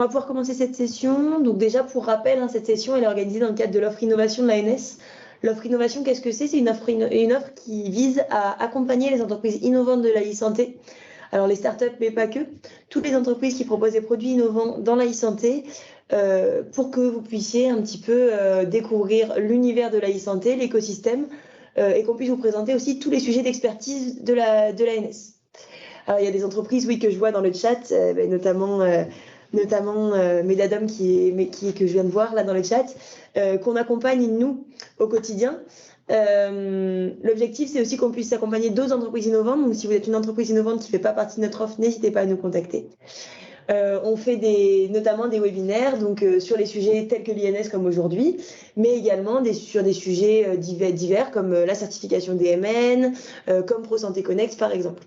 On va pouvoir commencer cette session. Donc déjà, pour rappel, cette session elle est organisée dans le cadre de l'offre innovation de l'ANS. L'offre innovation, qu'est-ce que c'est? C'est une offre qui vise à accompagner les entreprises innovantes de la e-santé. Alors les startups, mais pas que. Toutes les entreprises qui proposent des produits innovants dans la e-santé pour que vous puissiez un petit peu découvrir l'univers de la e-santé, l'écosystème, et qu'on puisse vous présenter aussi tous les sujets d'expertise de l'ANS. Alors il y a des entreprises, oui, que je vois dans le chat, notamment Medadom que je viens de voir là dans le chat, qu'on accompagne nous au quotidien. L'objectif, c'est aussi qu'on puisse accompagner d'autres entreprises innovantes. Donc, si vous êtes une entreprise innovante qui ne fait pas partie de notre offre, n'hésitez pas à nous contacter. On fait notamment des webinaires sur les sujets tels que l'INS comme aujourd'hui, mais également sur des sujets divers comme la certification DMN, comme ProSanté Connect par exemple.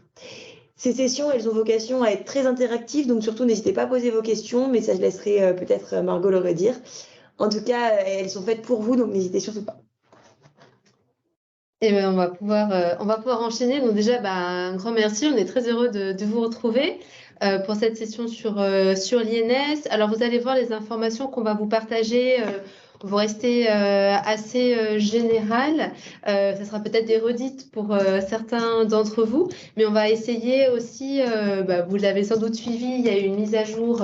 Ces sessions, elles ont vocation à être très interactives, donc surtout n'hésitez pas à poser vos questions, mais ça je laisserai peut-être Margot le redire. En tout cas, elles sont faites pour vous, donc n'hésitez surtout pas. Et ben, on va pouvoir enchaîner. Donc déjà, un grand merci. On est très heureux de vous retrouver pour cette session sur l'INS. Alors, vous allez voir les informations qu'on va vous partager vont rester assez générales. Ça sera peut-être des redites pour certains d'entre vous, mais on va essayer aussi, vous l'avez sans doute suivi, il y a eu une mise à jour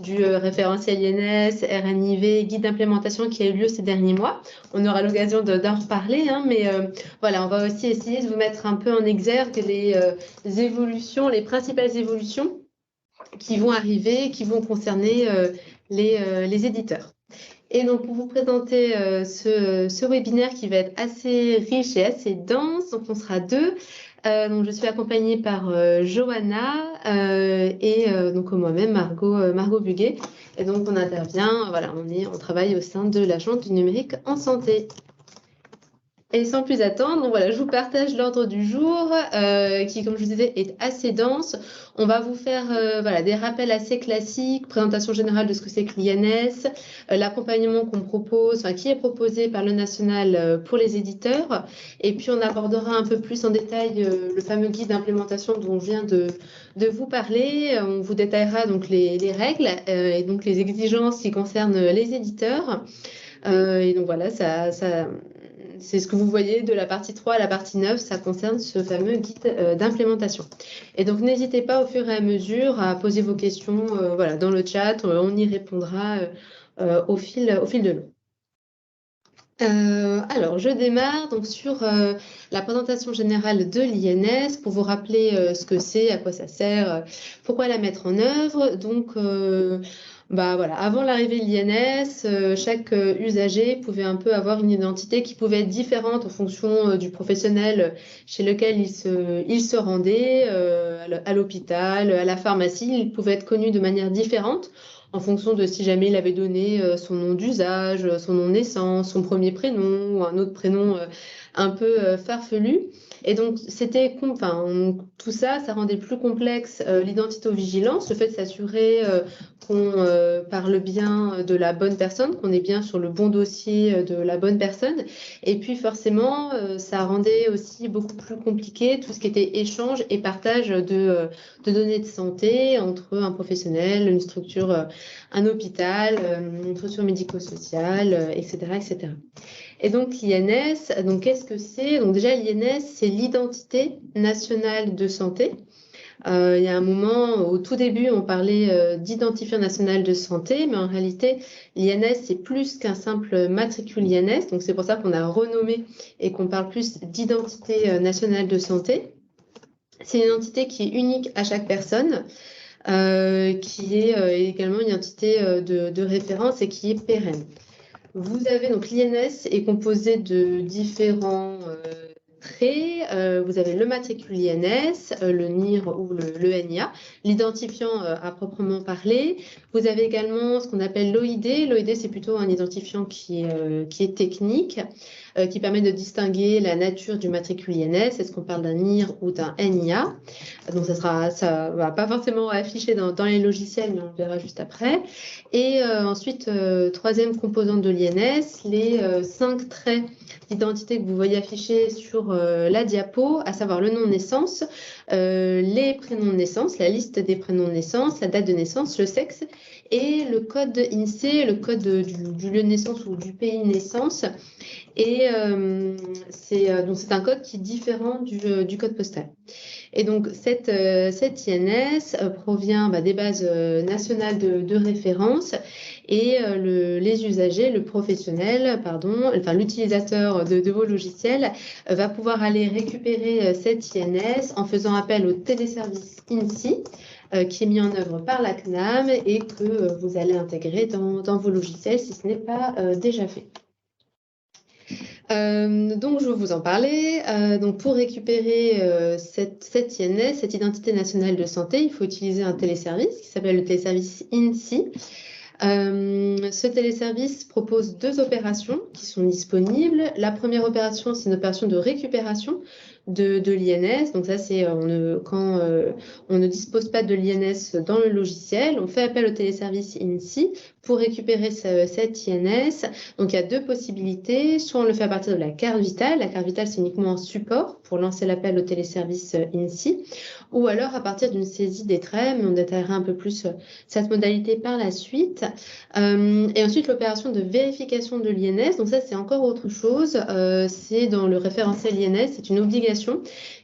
du référentiel INS, RNIV, guide d'implémentation qui a eu lieu ces derniers mois. On aura l'occasion d'en reparler, mais voilà, on va aussi essayer de vous mettre un peu en exergue les évolutions, les principales évolutions qui vont arriver, qui vont concerner les éditeurs. Et donc, pour vous présenter ce webinaire qui va être assez riche et assez dense, donc on sera deux. Donc, je suis accompagnée par Johanna et donc moi-même, Margot Buguet. Et donc, on intervient, voilà, on travaille au sein de l'Agence du numérique en santé. Et sans plus attendre, donc voilà, je vous partage l'ordre du jour qui, comme je vous disais, est assez dense. On va vous faire des rappels assez classiques, présentation générale de ce que c'est que l'INS, l'accompagnement qu'on propose, qui est proposé par le national pour les éditeurs. Et puis, on abordera un peu plus en détail le fameux guide d'implémentation dont je viens de vous parler. On vous détaillera donc les règles et donc les exigences qui concernent les éditeurs. Et donc voilà, c'est ce que vous voyez de la partie 3 à la partie 9, ça concerne ce fameux guide d'implémentation. Et donc, n'hésitez pas au fur et à mesure à poser vos questions dans le chat, on y répondra au fil de l'eau. Alors, je démarre donc sur la présentation générale de l'INS pour vous rappeler ce que c'est, à quoi ça sert, pourquoi la mettre en œuvre. Donc, avant l'arrivée de l'INS, chaque usager pouvait un peu avoir une identité qui pouvait être différente en fonction du professionnel chez lequel il se rendait, à l'hôpital, à la pharmacie. Il pouvait être connu de manière différente en fonction de si jamais il avait donné son nom d'usage, son nom de naissance, son premier prénom ou un autre prénom un peu farfelu. Et donc, tout ça rendait plus complexe l'identité-vigilance, le fait de s'assurer qu'on parle bien de la bonne personne, qu'on est bien sur le bon dossier de la bonne personne. Et puis, forcément, ça rendait aussi beaucoup plus compliqué tout ce qui était échange et partage de données de santé entre un professionnel, une structure, un hôpital, une structure médico-sociale, etc., etc. Et donc, l'INS, qu'est-ce que c'est? Donc, déjà, l'INS, c'est l'identité nationale de santé. Il y a un moment, au tout début, on parlait d'identifiant national de santé, mais en réalité, l'INS, c'est plus qu'un simple matricule INS. Donc, c'est pour ça qu'on a renommé et qu'on parle plus d'identité nationale de santé. C'est une identité qui est unique à chaque personne, qui est également une identité de référence et qui est pérenne. Vous avez donc l'INS est composé de différents traits. Vous avez le matricule INS, le NIR ou le NIA, l'identifiant à proprement parler. Vous avez également ce qu'on appelle l'OID. L'OID, c'est plutôt un identifiant qui est technique, qui permet de distinguer la nature du matricule INS. Est-ce qu'on parle d'un NIR ou d'un NIA? Donc, ça va pas forcément afficher dans les logiciels, mais on le verra juste après. Et ensuite, troisième composante de l'INS, les 5 traits d'identité que vous voyez affichés sur la diapo, à savoir le nom de naissance, les prénoms de naissance, la liste des prénoms de naissance, la date de naissance, le sexe et le code INSEE, le code du lieu de naissance ou du pays de naissance. Et c'est un code qui est différent du code postal. Et donc, cette INS provient des bases nationales de référence et les usagers, le professionnel, l'utilisateur de vos logiciels va pouvoir aller récupérer cette INS en faisant appel au téléservice INSI qui est mis en œuvre par la CNAM et que vous allez intégrer dans vos logiciels si ce n'est pas déjà fait. Donc, je vais vous en parler. Donc, pour récupérer cette INS, cette identité nationale de santé, il faut utiliser un téléservice qui s'appelle le téléservice INSI. Ce téléservice propose 2 opérations qui sont disponibles. La première opération, c'est une opération de récupération de l'INS. Donc ça, c'est quand on ne dispose pas de l'INS dans le logiciel, on fait appel au téléservice INSI pour récupérer cette INS. Donc il y a 2 possibilités. Soit on le fait à partir de la carte vitale. La carte vitale, c'est uniquement un support pour lancer l'appel au téléservice INSI. Ou alors à partir d'une saisie des traits, mais on détaillera un peu plus cette modalité par la suite. Et ensuite, l'opération de vérification de l'INS. Donc ça, c'est encore autre chose. C'est dans le référentiel INS, c'est une obligation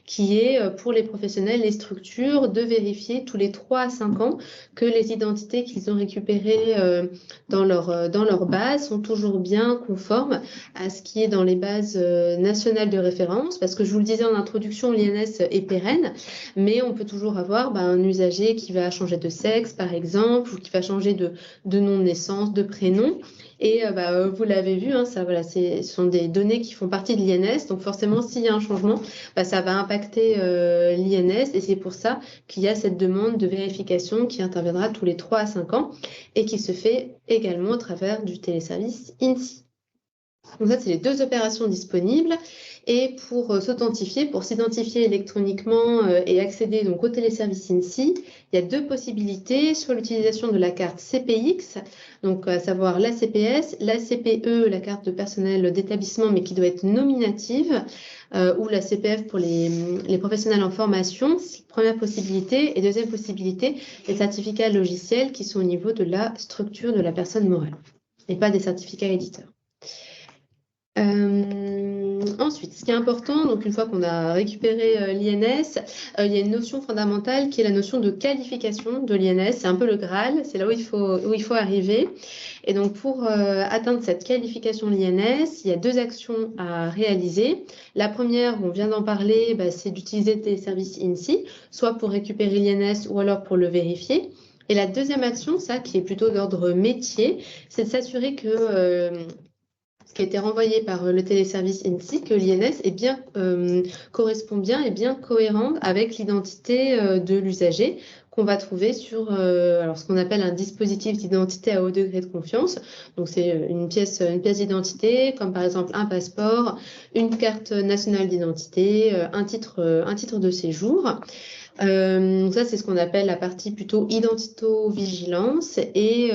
qui est pour les professionnels, les structures, de vérifier tous les 3 à 5 ans que les identités qu'ils ont récupérées dans leur base sont toujours bien conformes à ce qui est dans les bases nationales de référence. Parce que je vous le disais en introduction, l'INS est pérenne, mais on peut toujours avoir un usager qui va changer de sexe, par exemple, ou qui va changer de nom de naissance, de prénom. Et vous l'avez vu, ce sont des données qui font partie de l'INS. Donc forcément, s'il y a un changement, ça va impacter l'INS. Et c'est pour ça qu'il y a cette demande de vérification qui interviendra tous les 3 à 5 ans et qui se fait également au travers du téléservice INSI. Donc ça, c'est les 2 opérations disponibles. Et pour s'authentifier, pour s'identifier électroniquement et accéder donc au téléservice INSI, il y a 2 possibilités, soit l'utilisation de la carte CPX, donc à savoir la CPS, la CPE, la carte de personnel d'établissement, mais qui doit être nominative, ou la CPF pour les professionnels en formation. C'est la première possibilité. Et deuxième possibilité, les certificats logiciels qui sont au niveau de la structure de la personne morale et pas des certificats éditeurs. Ensuite, ce qui est important, donc une fois qu'on a récupéré l'INS, il y a une notion fondamentale qui est la notion de qualification de l'INS. C'est un peu le Graal, c'est là où il faut arriver. Et donc, pour atteindre cette qualification de l'INS, il y a 2 actions à réaliser. La première, on vient d'en parler, c'est d'utiliser le téléservice INSI, soit pour récupérer l'INS ou alors pour le vérifier. Et la deuxième action, ça qui est plutôt d'ordre métier, c'est de s'assurer que ce qui a été renvoyé par le téléservice INSI, que l'INS correspond bien et bien cohérent avec l'identité de l'usager qu'on va trouver sur ce qu'on appelle un dispositif d'identité à haut degré de confiance. Donc c'est une pièce d'identité, comme par exemple un passeport, une carte nationale d'identité, un titre de séjour. Ça, c'est ce qu'on appelle la partie plutôt identito-vigilance et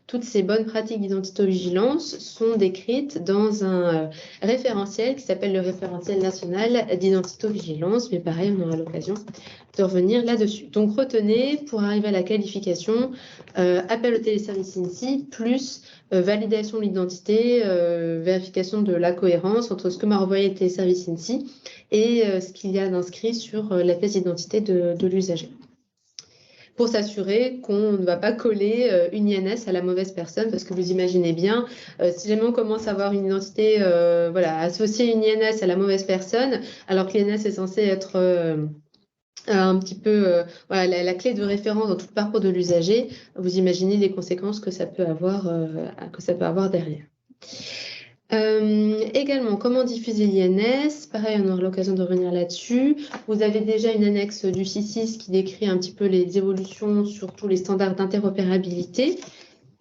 toutes ces bonnes pratiques d'identito-vigilance sont décrites dans un référentiel qui s'appelle le référentiel national d'identito-vigilance, mais pareil, on aura l'occasion de revenir là-dessus. Donc, retenez, pour arriver à la qualification, appel au téléservice INSI, plus validation de l'identité, vérification de la cohérence entre ce que m'a renvoyé le téléservice INSI et ce qu'il y a d'inscrit sur la pièce d'identité de l'usager. Pour s'assurer qu'on ne va pas coller une INS à la mauvaise personne, parce que vous imaginez bien, si jamais on commence à avoir une identité, associer une INS à la mauvaise personne, alors que l'INS est censée être un petit peu la clé de référence dans tout le parcours de l'usager, vous imaginez les conséquences que ça peut avoir derrière. Également, comment diffuser l'INS? Pareil, on aura l'occasion de revenir là-dessus. Vous avez déjà une annexe du CICIS qui décrit un petit peu les évolutions sur tous les standards d'interopérabilité.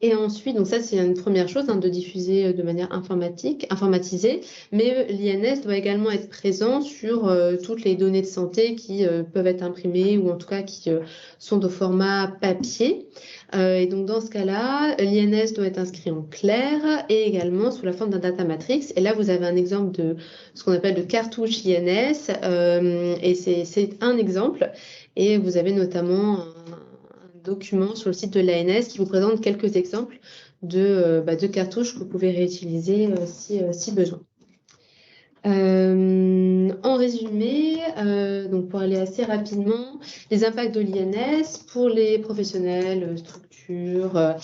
Et ensuite, donc ça c'est une première chose, de diffuser de manière informatisée, mais l'INS doit également être présent sur toutes les données de santé qui peuvent être imprimées ou en tout cas qui sont au format papier. Et donc, dans ce cas-là, l'INS doit être inscrit en clair et également sous la forme d'un data matrix. Et là, vous avez un exemple de ce qu'on appelle de cartouche INS. Et c'est un exemple. Et vous avez notamment un document sur le site de l'ANS qui vous présente quelques exemples de cartouches que vous pouvez réutiliser si besoin. En résumé, donc pour aller assez rapidement, les impacts de l'INS pour les professionnels, structures,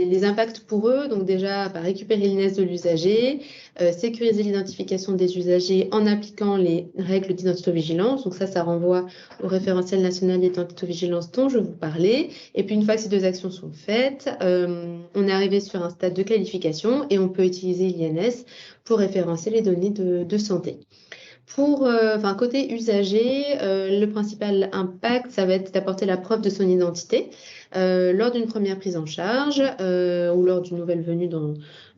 les impacts pour eux, donc déjà récupérer l'INS de l'usager, sécuriser l'identification des usagers en appliquant les règles d'identitovigilance. Donc ça renvoie au référentiel national d'identitovigilance dont je vous parlais. Et puis une fois que ces deux actions sont faites, on est arrivé sur un stade de qualification et on peut utiliser l'INS pour référencer les données de santé. Côté usager, le principal impact, ça va être d'apporter la preuve de son identité lors d'une première prise en charge ou lors d'une nouvelle venue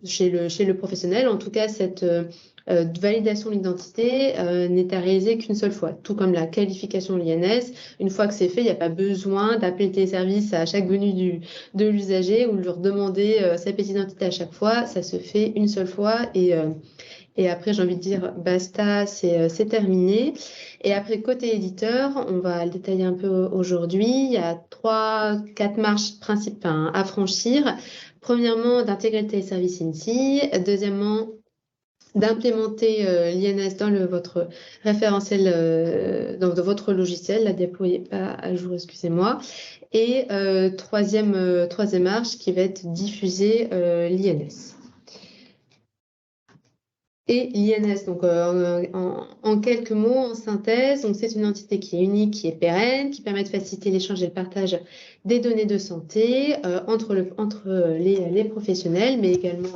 chez le professionnel. En tout cas, cette validation de l'identité n'est à réaliser qu'une seule fois, tout comme la qualification de l'INS. Une fois que c'est fait, il n'y a pas besoin d'appeler le téléservice à chaque venue de l'usager ou de leur demander sa petite identité à chaque fois. Ça se fait une seule fois et après, j'ai envie de dire, basta, c'est terminé. Et après, côté éditeur, on va le détailler un peu aujourd'hui. Il y a 3-4 marches principales à franchir. Premièrement, d'intégrer le téléservice INSI. Deuxièmement, d'implémenter l'INS dans votre référentiel, dans votre logiciel. La diapo n'est pas à jour, excusez-moi. Et troisième marche qui va être diffuser l'INS. Et l'INS, donc en quelques mots, en synthèse, donc c'est une entité qui est unique, qui est pérenne, qui permet de faciliter l'échange et le partage des données de santé entre les professionnels, mais également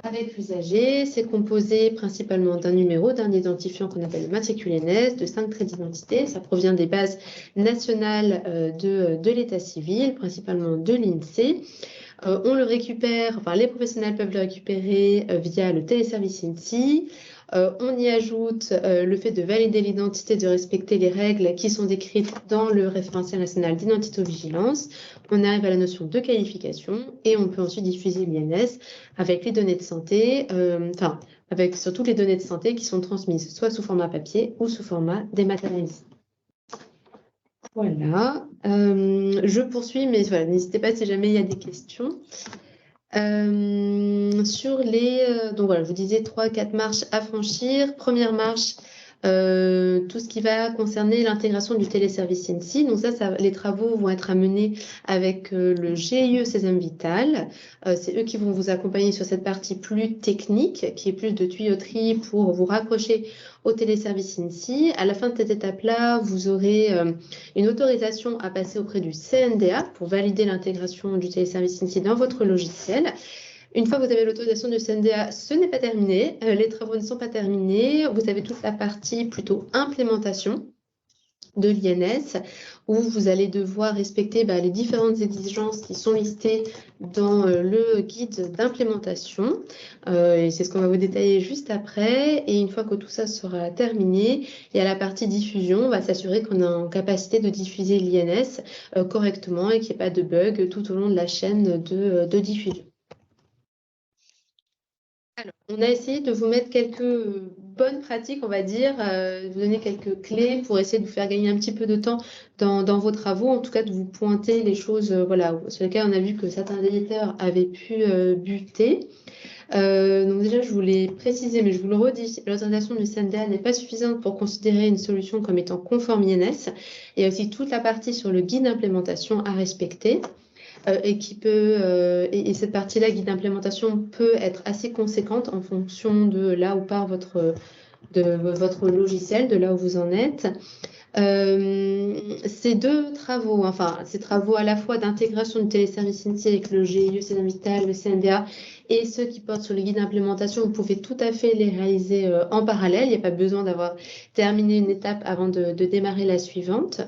avec l'usager. C'est composé principalement d'un numéro, d'un identifiant qu'on appelle le matricule INS, de 5 traits d'identité. Ça provient des bases nationales de l'état civil, principalement de l'INSEE. On le récupère, les professionnels peuvent le récupérer via le téléservice INSI. On y ajoute le fait de valider l'identité, de respecter les règles qui sont décrites dans le référentiel national d'identitovigilance. On arrive à la notion de qualification et on peut ensuite diffuser l'INS avec les données de santé, avec surtout les données de santé qui sont transmises soit sous format papier ou sous format dématérialisé. Voilà, je poursuis, mais voilà, n'hésitez pas si jamais il y a des questions. Donc voilà, je vous disais 3-4 marches à franchir. Première marche, tout ce qui va concerner l'intégration du téléservice INSI. Donc les travaux vont être amenés avec le GIE Sésame Vital. C'est eux qui vont vous accompagner sur cette partie plus technique, qui est plus de tuyauterie pour vous raccrocher au téléservice INSI. À la fin de cette étape-là, vous aurez une autorisation à passer auprès du CNDA pour valider l'intégration du téléservice INSI dans votre logiciel. Une fois que vous avez l'autorisation du CNDA, ce n'est pas terminé. Les travaux ne sont pas terminés. Vous avez toute la partie plutôt implémentation de l'INS où vous allez devoir respecter les différentes exigences qui sont listées dans le guide d'implémentation. Et c'est ce qu'on va vous détailler juste après. Et une fois que tout ça sera terminé, il y a la partie diffusion. On va s'assurer qu'on est en capacité de diffuser l'INS correctement et qu'il n'y ait pas de bug tout au long de la chaîne de diffusion. Alors, on a essayé de vous mettre quelques bonnes pratiques, on va dire, vous donner quelques clés pour essayer de vous faire gagner un petit peu de temps dans vos travaux, en tout cas de vous pointer les choses sur lesquelles on a vu que certains éditeurs avaient pu buter. Donc déjà, je voulais préciser, mais je vous le redis, l'autorisation du CNDA n'est pas suffisante pour considérer une solution comme étant conforme INS. Il y a aussi toute la partie sur le guide d'implémentation à respecter. Et cette partie-là, guide d'implémentation, peut être assez conséquente en fonction de là où part votre logiciel, de là où vous en êtes. Ces deux travaux, ces travaux à la fois d'intégration du téléservice INSI avec le GIE Sésame Vital, le CNDA, et ceux qui portent sur le guide d'implémentation, vous pouvez tout à fait les réaliser en parallèle. Il n'y a pas besoin d'avoir terminé une étape avant de démarrer la suivante.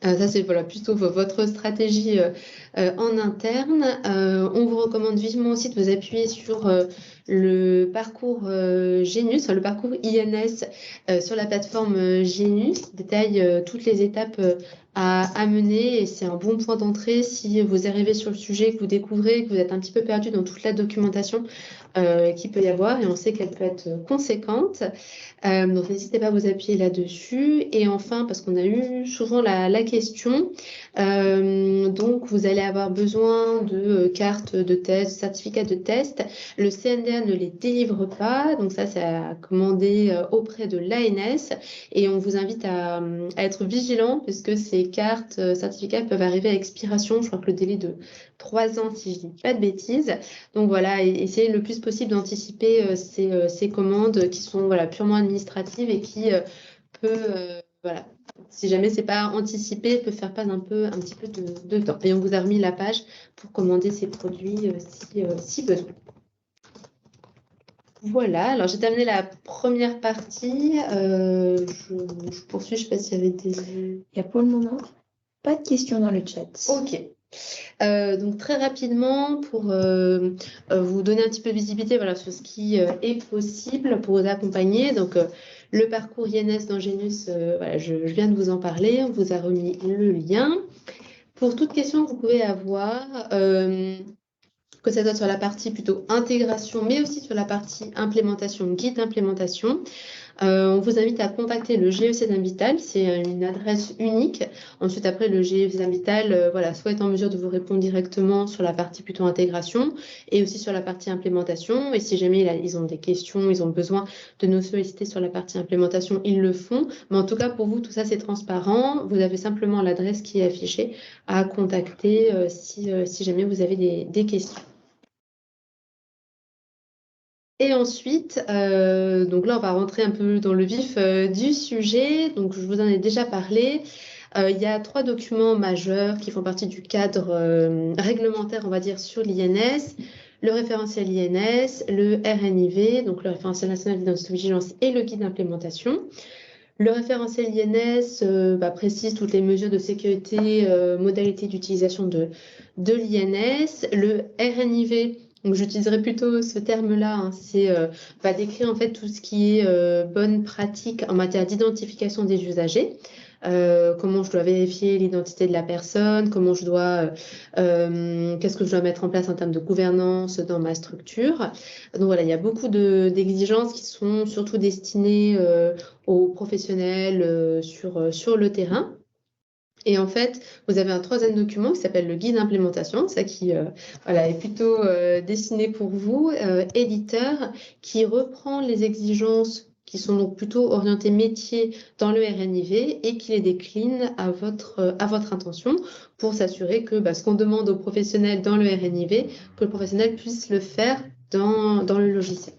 Ça, c'est plutôt votre stratégie en interne. On vous recommande vivement aussi de vous appuyer sur le parcours Genius, enfin, le parcours INS sur la plateforme Genius détaille toutes les étapes à mener et c'est un bon point d'entrée si vous arrivez sur le sujet, que vous découvrez, que vous êtes un petit peu perdu dans toute la documentation qu'il peut y avoir et on sait qu'elle peut être conséquente. Donc n'hésitez pas à vous appuyer là-dessus. Et enfin, parce qu'on a eu souvent la question, donc vous allez avoir besoin de cartes de test, certificats de test. Le CNDA ne les délivre pas, donc ça c'est à commander auprès de l'ANS et on vous invite à être vigilant puisque ces cartes, certificats peuvent arriver à expiration. Je crois que le délai de 3 ans si je dis pas de bêtises. Donc voilà, essayez le plus possible d'anticiper ces commandes qui sont voilà, purement administratives et qui voilà, si jamais c'est pas anticipé, peut faire perdre un petit peu de temps. Et on vous a remis la page pour commander ces produits si besoin. Voilà, alors j'ai terminé la première partie. Je poursuis, je ne sais pas s'il y avait des... Il y a pour le moment pas de questions dans le chat. Ok. Donc très rapidement, pour vous donner un petit peu de visibilité voilà, sur ce qui est possible pour vous accompagner. Donc le parcours INS dans Genius, voilà, je viens de vous en parler, on vous a remis le lien. Pour toute question que vous pouvez avoir, que ça soit sur la partie plutôt intégration, mais aussi sur la partie implémentation, guide d'implémentation, on vous invite à contacter le GEC d'Invital, c'est une adresse unique. Ensuite, après, le GEC d'Invital voilà, soit est en mesure de vous répondre directement sur la partie plutôt intégration et aussi sur la partie implémentation. Et si jamais ils ont des questions, ils ont besoin de nous solliciter sur la partie implémentation, ils le font. Mais en tout cas, pour vous, tout ça, c'est transparent. Vous avez simplement l'adresse qui est affichée à contacter si jamais vous avez des questions. Et ensuite, donc là, on va rentrer un peu dans le vif du sujet. Donc, je vous en ai déjà parlé. Il y a 3 documents majeurs qui font partie du cadre réglementaire, on va dire, sur l'INS. Le référentiel INS, le RNIV, donc le référentiel national d'identité-vigilance et le guide d'implémentation. Le référentiel INS précise toutes les mesures de sécurité, modalités d'utilisation de l'INS. Le RNIV, donc j'utiliserai plutôt ce terme-là, va décrire en fait tout ce qui est bonne pratique en matière d'identification des usagers. Comment je dois vérifier l'identité de la personne, comment je dois, qu'est-ce que je dois mettre en place en termes de gouvernance dans ma structure. Donc voilà, il y a beaucoup d'exigences qui sont surtout destinées aux professionnels sur le terrain. Et en fait, vous avez un 3e document qui s'appelle le guide d'implémentation, ça qui voilà, est plutôt destiné pour vous, éditeur, qui reprend les exigences qui sont donc plutôt orientées métier dans le RNIV et qui les décline à votre intention pour s'assurer que ce qu'on demande aux professionnels dans le RNIV, que le professionnel puisse le faire dans le logiciel.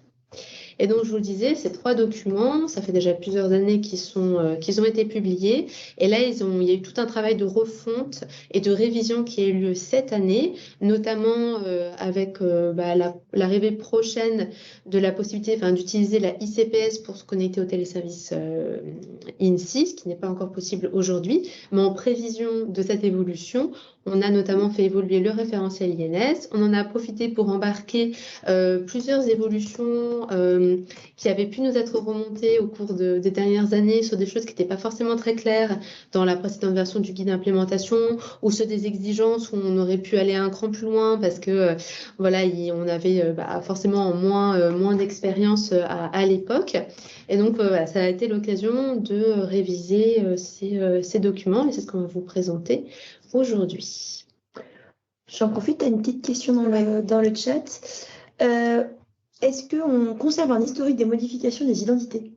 Et donc, je vous le disais, ces 3 documents, ça fait déjà plusieurs années qu'ils ont été publiés. Et là, il y a eu tout un travail de refonte et de révision qui a eu lieu cette année, notamment avec l'arrivée prochaine de la possibilité d'utiliser la ICPS pour se connecter au téléservice INSI, ce qui n'est pas encore possible aujourd'hui. Mais en prévision de cette évolution, on a notamment fait évoluer le référentiel INS. On en a profité pour embarquer plusieurs évolutions qui avaient pu nous être remontées au cours des dernières années sur des choses qui n'étaient pas forcément très claires dans la précédente version du guide d'implémentation ou sur des exigences où on aurait pu aller un cran plus loin parce que voilà, on avait forcément moins d'expérience à l'époque. Et donc, ça a été l'occasion de réviser ces documents et c'est ce qu'on va vous présenter aujourd'hui. J'en profite, tu as une petite question dans le chat. Est-ce qu'on conserve un historique des modifications des identités?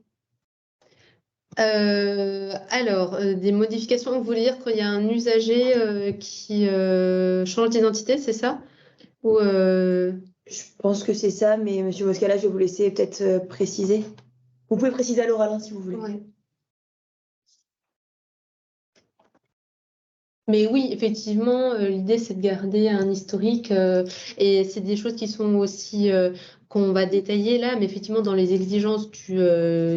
Alors, des modifications, vous voulez dire qu'il y a un usager qui change d'identité, c'est ça? Ou, Je pense que c'est ça, mais Monsieur Moscala, je vais vous laisser peut-être préciser. Vous pouvez préciser à l'oral si vous voulez. Ouais. Mais oui, effectivement, l'idée c'est de garder un historique et c'est des choses qui sont aussi qu'on va détailler là, mais effectivement dans les exigences du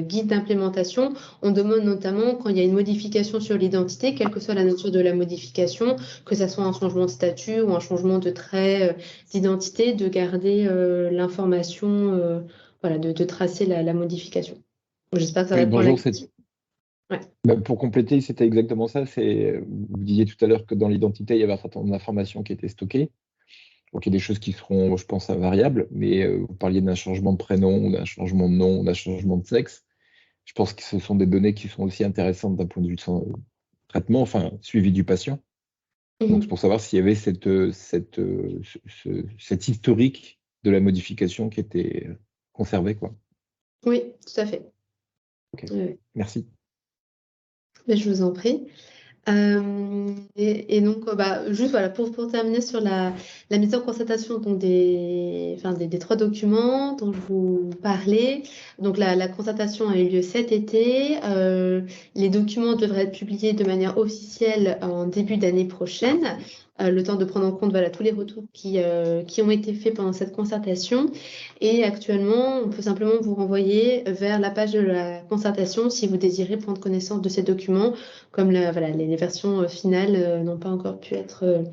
guide d'implémentation, on demande notamment quand il y a une modification sur l'identité, quelle que soit la nature de la modification, que ça soit un changement de statut ou un changement de trait d'identité, de garder l'information, voilà, de tracer la modification. J'espère que ça Oui, répond à la bonjour. question. Ouais. Pour compléter, c'était exactement ça. Vous disiez tout à l'heure que dans l'identité, il y avait un certain nombre d'informations qui étaient stockées. Donc, il y a des choses qui seront, je pense, variables, mais vous parliez d'un changement de prénom, ou d'un changement de nom, ou d'un changement de sexe. Je pense que ce sont des données qui sont aussi intéressantes d'un point de vue de traitement, enfin, suivi du patient. Donc, c'est pour savoir s'il y avait cet historique de la modification qui était conservé, quoi. Oui, tout à fait. Ok, Ouais. merci. Ben, je vous en prie. Et donc, juste voilà, pour terminer sur la mise en concertation donc des 3 documents dont je vous parlais. Donc, la concertation a eu lieu cet été. Les documents devraient être publiés de manière officielle en début d'année prochaine. Le temps de prendre en compte tous les retours qui ont été faits pendant cette concertation. Et actuellement, on peut simplement vous renvoyer vers la page de la concertation si vous désirez prendre connaissance de ces documents, comme les versions finales n'ont pas encore pu être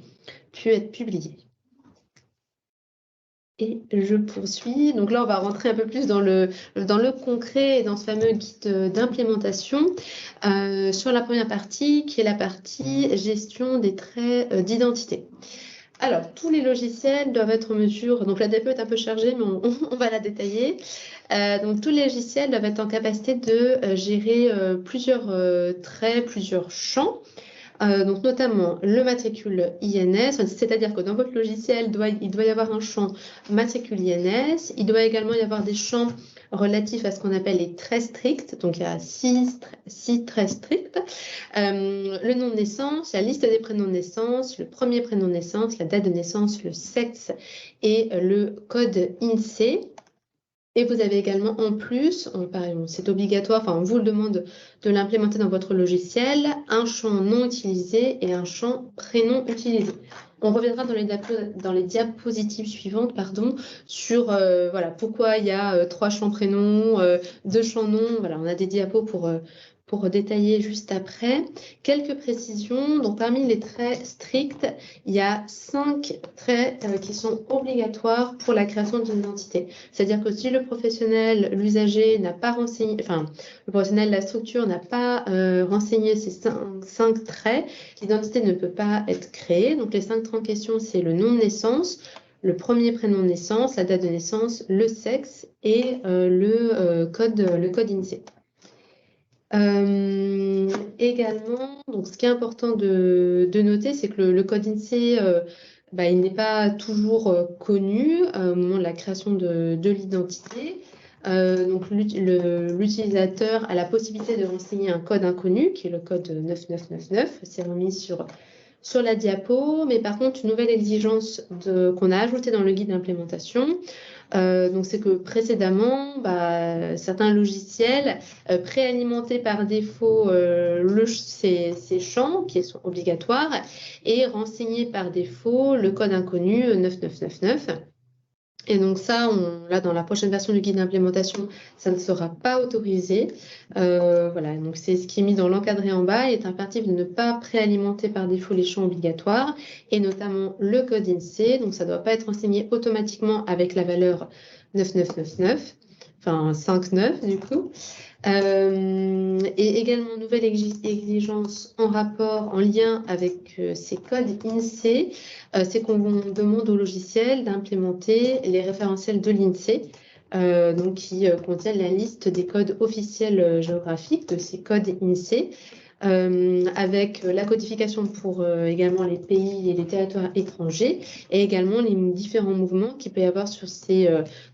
publiées. Et je poursuis. Donc là, on va rentrer un peu plus dans le concret et dans ce fameux guide d'implémentation sur la première partie, qui est la partie gestion des traits d'identité. Alors, tous les logiciels doivent être en mesure, donc la diapo est un peu chargée, mais on va la détailler. Donc, tous les logiciels doivent être en capacité de gérer plusieurs traits, plusieurs champs. Donc notamment le matricule INS, c'est-à-dire que dans votre logiciel, il doit y avoir un champ matricule INS, il doit également y avoir des champs relatifs à ce qu'on appelle les traits stricts, donc il y a 6 traits stricts, le nom de naissance, la liste des prénoms de naissance, le premier prénom de naissance, la date de naissance, le sexe et le code INSEE. Et vous avez également en plus, c'est obligatoire, on vous le demande de l'implémenter dans votre logiciel, un champ non utilisé et un champ prénom utilisé. On reviendra dans les diapositives suivantes sur pourquoi il y a 3 champs prénoms, 2 champs noms. Voilà, on a des diapos pour détailler juste après. Quelques précisions. Donc, parmi les traits stricts, il y a 5 traits qui sont obligatoires pour la création d'une identité. C'est-à-dire que si le professionnel, l'usager n'a pas renseigné, le professionnel, la structure n'a pas renseigné ces 5 traits, l'identité ne peut pas être créée. Donc, les 5 traits en question, c'est le nom de naissance, le premier prénom de naissance, la date de naissance, le sexe et le code INSEE. Également, donc ce qui est important de noter, c'est que le code INSEE, il n'est pas toujours connu au moment de la création de l'identité. Donc l'utilisateur a la possibilité de renseigner un code inconnu, qui est le code 9999. C'est remis sur la diapo, mais par contre, une nouvelle exigence qu'on a ajoutée dans le guide d'implémentation, donc c'est que précédemment, certains logiciels préalimentaient par défaut ces champs qui sont obligatoires et renseignaient par défaut le code inconnu 9999. Et donc ça, là, dans la prochaine version du guide d'implémentation, ça ne sera pas autorisé. Voilà, donc c'est ce qui est mis dans l'encadré en bas. Il est impératif de ne pas préalimenter par défaut les champs obligatoires, et notamment le code INSEE. Donc ça ne doit pas être renseigné automatiquement avec la valeur 9999, enfin 59 du coup. Et également, nouvelle exigence en rapport, en lien avec ces codes INSEE, c'est qu'on demande au logiciel d'implémenter les référentiels de l'INSEE, donc qui contiennent la liste des codes officiels géographiques de ces codes INSEE, avec la codification pour également les pays et les territoires étrangers, et également les différents mouvements qu'il peut y avoir sur ces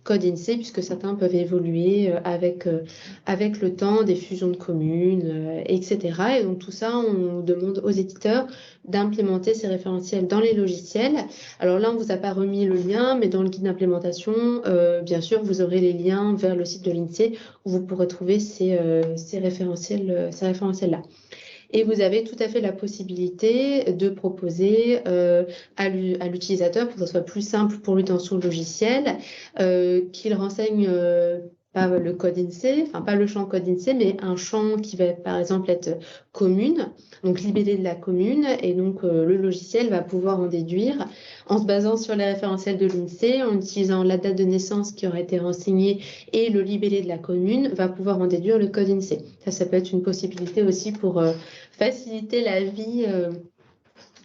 codes INSEE, puisque certains peuvent évoluer avec le temps, des fusions de communes, etc. Et donc tout ça, on demande aux éditeurs d'implémenter ces référentiels dans les logiciels. Alors là, on ne vous a pas remis le lien, mais dans le guide d'implémentation, bien sûr, vous aurez les liens vers le site de l'INSEE où vous pourrez trouver ces référentiels-là. et vous avez tout à fait la possibilité de proposer à l'utilisateur, pour que ce soit plus simple pour lui dans son logiciel, qu'il renseigne pas le code INSEE, enfin pas le champ code INSEE, mais un champ qui va par exemple être commune, donc libellé de la commune, et donc le logiciel va pouvoir en déduire en se basant sur les référentiels de l'INSEE, en utilisant la date de naissance qui aura été renseignée et le libellé de la commune, va pouvoir en déduire le code INSEE. Ça peut être une possibilité aussi pour faciliter la vie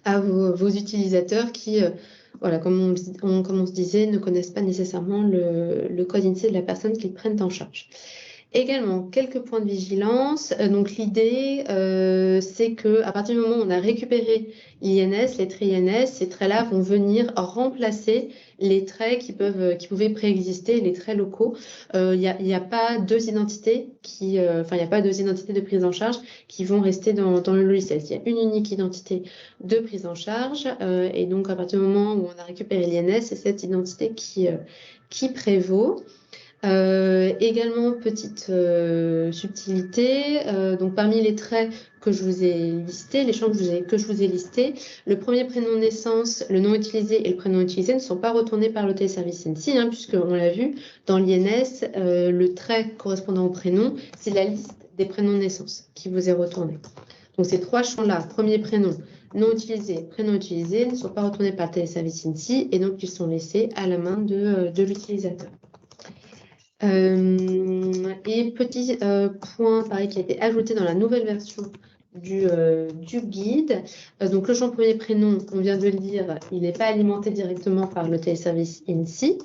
à vos utilisateurs qui, voilà, comme on se disait, ne connaissent pas nécessairement le code INSEE de la personne qu'ils prennent en charge. Également, quelques points de vigilance. Donc, l'idée, c'est qu'à partir du moment où on a récupéré l'INS, les traits INS, ces traits-là vont venir remplacer les traits qui pouvaient préexister, les traits locaux. Il n'y a pas deux identités il n'y a pas deux identités de prise en charge qui vont rester dans le logiciel. Il y a une unique identité de prise en charge. Et donc, à partir du moment où on a récupéré l'INS, c'est cette identité qui prévaut. Également, petite subtilité, donc parmi les traits que je vous ai listés, les champs que je vous ai listés, le premier prénom de naissance, le nom utilisé et le prénom utilisé ne sont pas retournés par le téléservice INSEE, puisqu'on l'a vu, dans l'INS, le trait correspondant au prénom, c'est la liste des prénoms de naissance qui vous est retournée. Donc ces trois champs-là, premier prénom, nom utilisé, prénom utilisé, ne sont pas retournés par le téléservice INSEE et donc ils sont laissés à la main de l'utilisateur. Et petit point pareil qui a été ajouté dans la nouvelle version du guide. Donc le champ premier prénom, on vient de le dire, il n'est pas alimenté directement par le téléservice INSEE.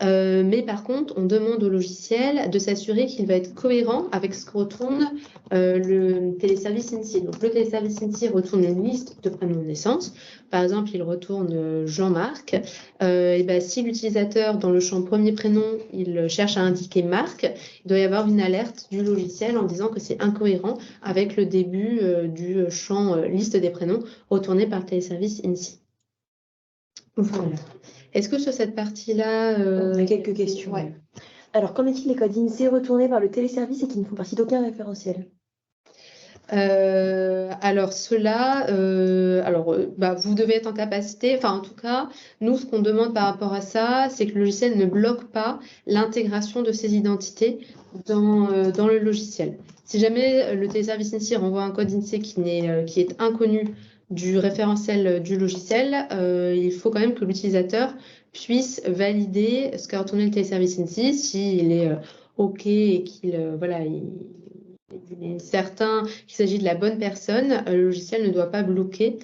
Mais par contre, on demande au logiciel de s'assurer qu'il va être cohérent avec ce que retourne le téléservice INSEE. Donc, le téléservice INSEE retourne une liste de prénoms de naissance. Par exemple, il retourne Jean-Marc. Et ben, si l'utilisateur, dans le champ premier prénom, il cherche à indiquer Marc, il doit y avoir une alerte du logiciel en disant que c'est incohérent avec le début du champ liste des prénoms retourné par le téléservice INSEE. Voilà. Est-ce que sur cette partie-là... On a quelques questions. Ouais. Alors, qu'en est-il des codes INSEE retournés par le téléservice et qui ne font partie d'aucun référentiel? Alors, cela, vous devez être en capacité, enfin en tout cas, nous, ce qu'on demande par rapport à ça, c'est que le logiciel ne bloque pas l'intégration de ces identités dans le logiciel. Si jamais le téléservice INSEE renvoie un code INSEE qui est inconnu du référentiel du logiciel, il faut quand même que l'utilisateur puisse valider ce qu'a retourné le téléservice INSEE, s'il est OK et qu'il il est certain qu'il s'agit de la bonne personne, le logiciel ne doit pas bloquer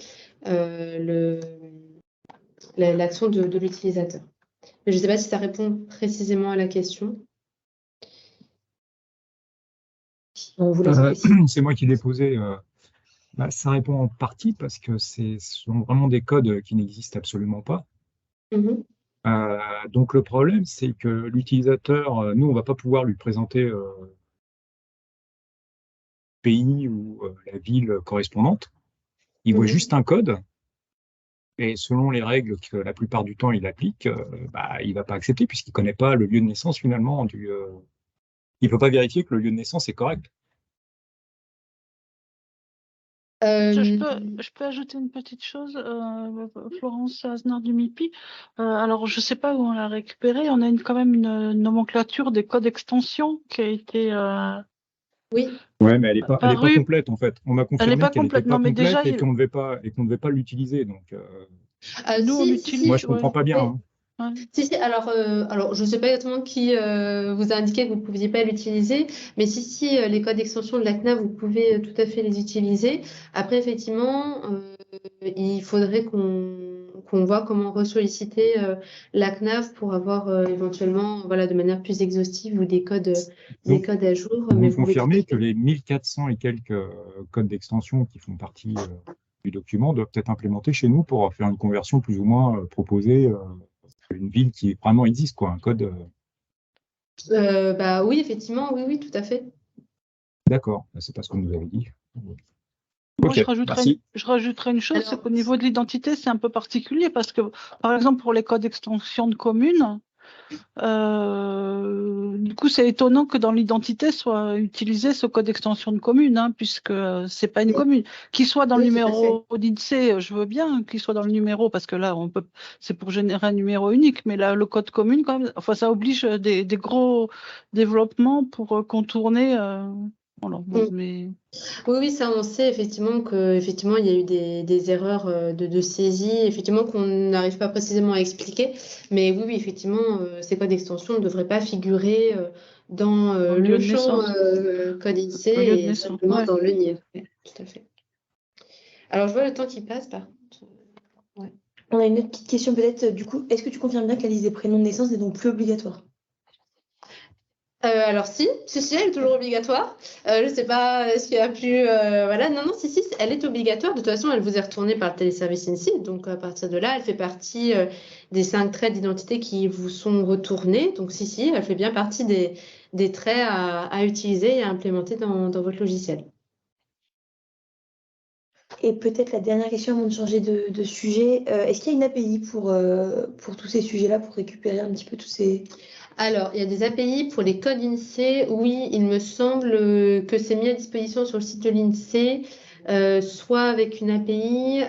l'action de l'utilisateur. Je ne sais pas si ça répond précisément à la question. On vous laisse c'est moi qui l'ai posé. Ça répond en partie parce que ce sont vraiment des codes qui n'existent absolument pas. Donc le problème, c'est que l'utilisateur, nous, on ne va pas pouvoir lui présenter le pays ou la ville correspondante. Il voit juste un code et selon les règles que la plupart du temps il applique, il ne va pas accepter puisqu'il ne connaît pas le lieu de naissance finalement. Il ne peut pas vérifier que le lieu de naissance est correct. Je peux ajouter une petite chose, Florence Aznar du MIPI. Alors, je ne sais pas où on l'a récupéré. On a quand même une nomenclature des codes extension qui a été. Oui. Ouais, mais elle n'est pas complète en fait. On m'a confirmé qu'elle n'était pas complète déjà, et qu'on ne devait pas l'utiliser. Donc, nous, on l'utilise. Moi, je ne comprends pas bien. Ouais. Si, alors je ne sais pas exactement qui vous a indiqué que vous ne pouviez pas l'utiliser, mais si les codes d'extension de la CNAV, vous pouvez tout à fait les utiliser. Après, effectivement, il faudrait qu'on voit comment ressolliciter la CNAV pour avoir éventuellement, de manière plus exhaustive ou des codes à jour. Vous me confirmez que les 1400 et quelques codes d'extension qui font partie du document doivent être implémentés chez nous pour faire une conversion plus ou moins proposée une ville qui vraiment existe, quoi, un code. Oui, effectivement, oui, tout à fait. D'accord, c'est pas ce qu'on nous avait dit. Moi, je rajouterais une chose, c'est qu'au niveau de l'identité, c'est un peu particulier parce que, par exemple, pour les codes d'extension de communes, Du coup, c'est étonnant que dans l'identité soit utilisé ce code d'extension de commune, hein, puisque c'est pas une commune. Qu'il soit dans le Oui, tout à fait. numéro d'INSEE, je veux bien qu'il soit dans le numéro, parce que là, c'est pour générer un numéro unique, mais là, le code commune, quand même, enfin, ça oblige des gros développements pour contourner. Voilà, bon, mais... Oui, oui, ça on sait effectivement qu'effectivement il y a eu des erreurs de saisie, effectivement qu'on n'arrive pas précisément à expliquer. Mais oui, oui, effectivement, ces codes d'extension ne devraient pas figurer dans Dans le lieu le de champ naissance. code Le lieu INSEE de et naissance, simplement ouais. dans le NIE. Ouais, tout à fait. Alors je vois le temps qui passe par contre. Ouais. On a une autre petite question peut-être, du coup, est-ce que tu confirmes bien que la liste des prénoms de naissance n'est donc plus obligatoire? Alors si, elle est toujours obligatoire. Je ne sais pas ce qu'il y a plus. Voilà, non, si, elle est obligatoire. De toute façon, elle vous est retournée par le téléservice INSEE. Donc à partir de là, elle fait partie des 5 traits d'identité qui vous sont retournés. Donc si, elle fait bien partie des traits à utiliser et à implémenter dans votre logiciel. Et peut-être la dernière question avant de changer de sujet, est-ce qu'il y a une API pour tous ces sujets-là, pour récupérer un petit peu tous ces... Alors, il y a des API pour les codes INSEE. Oui, il me semble que c'est mis à disposition sur le site de l'INSEE, soit avec une API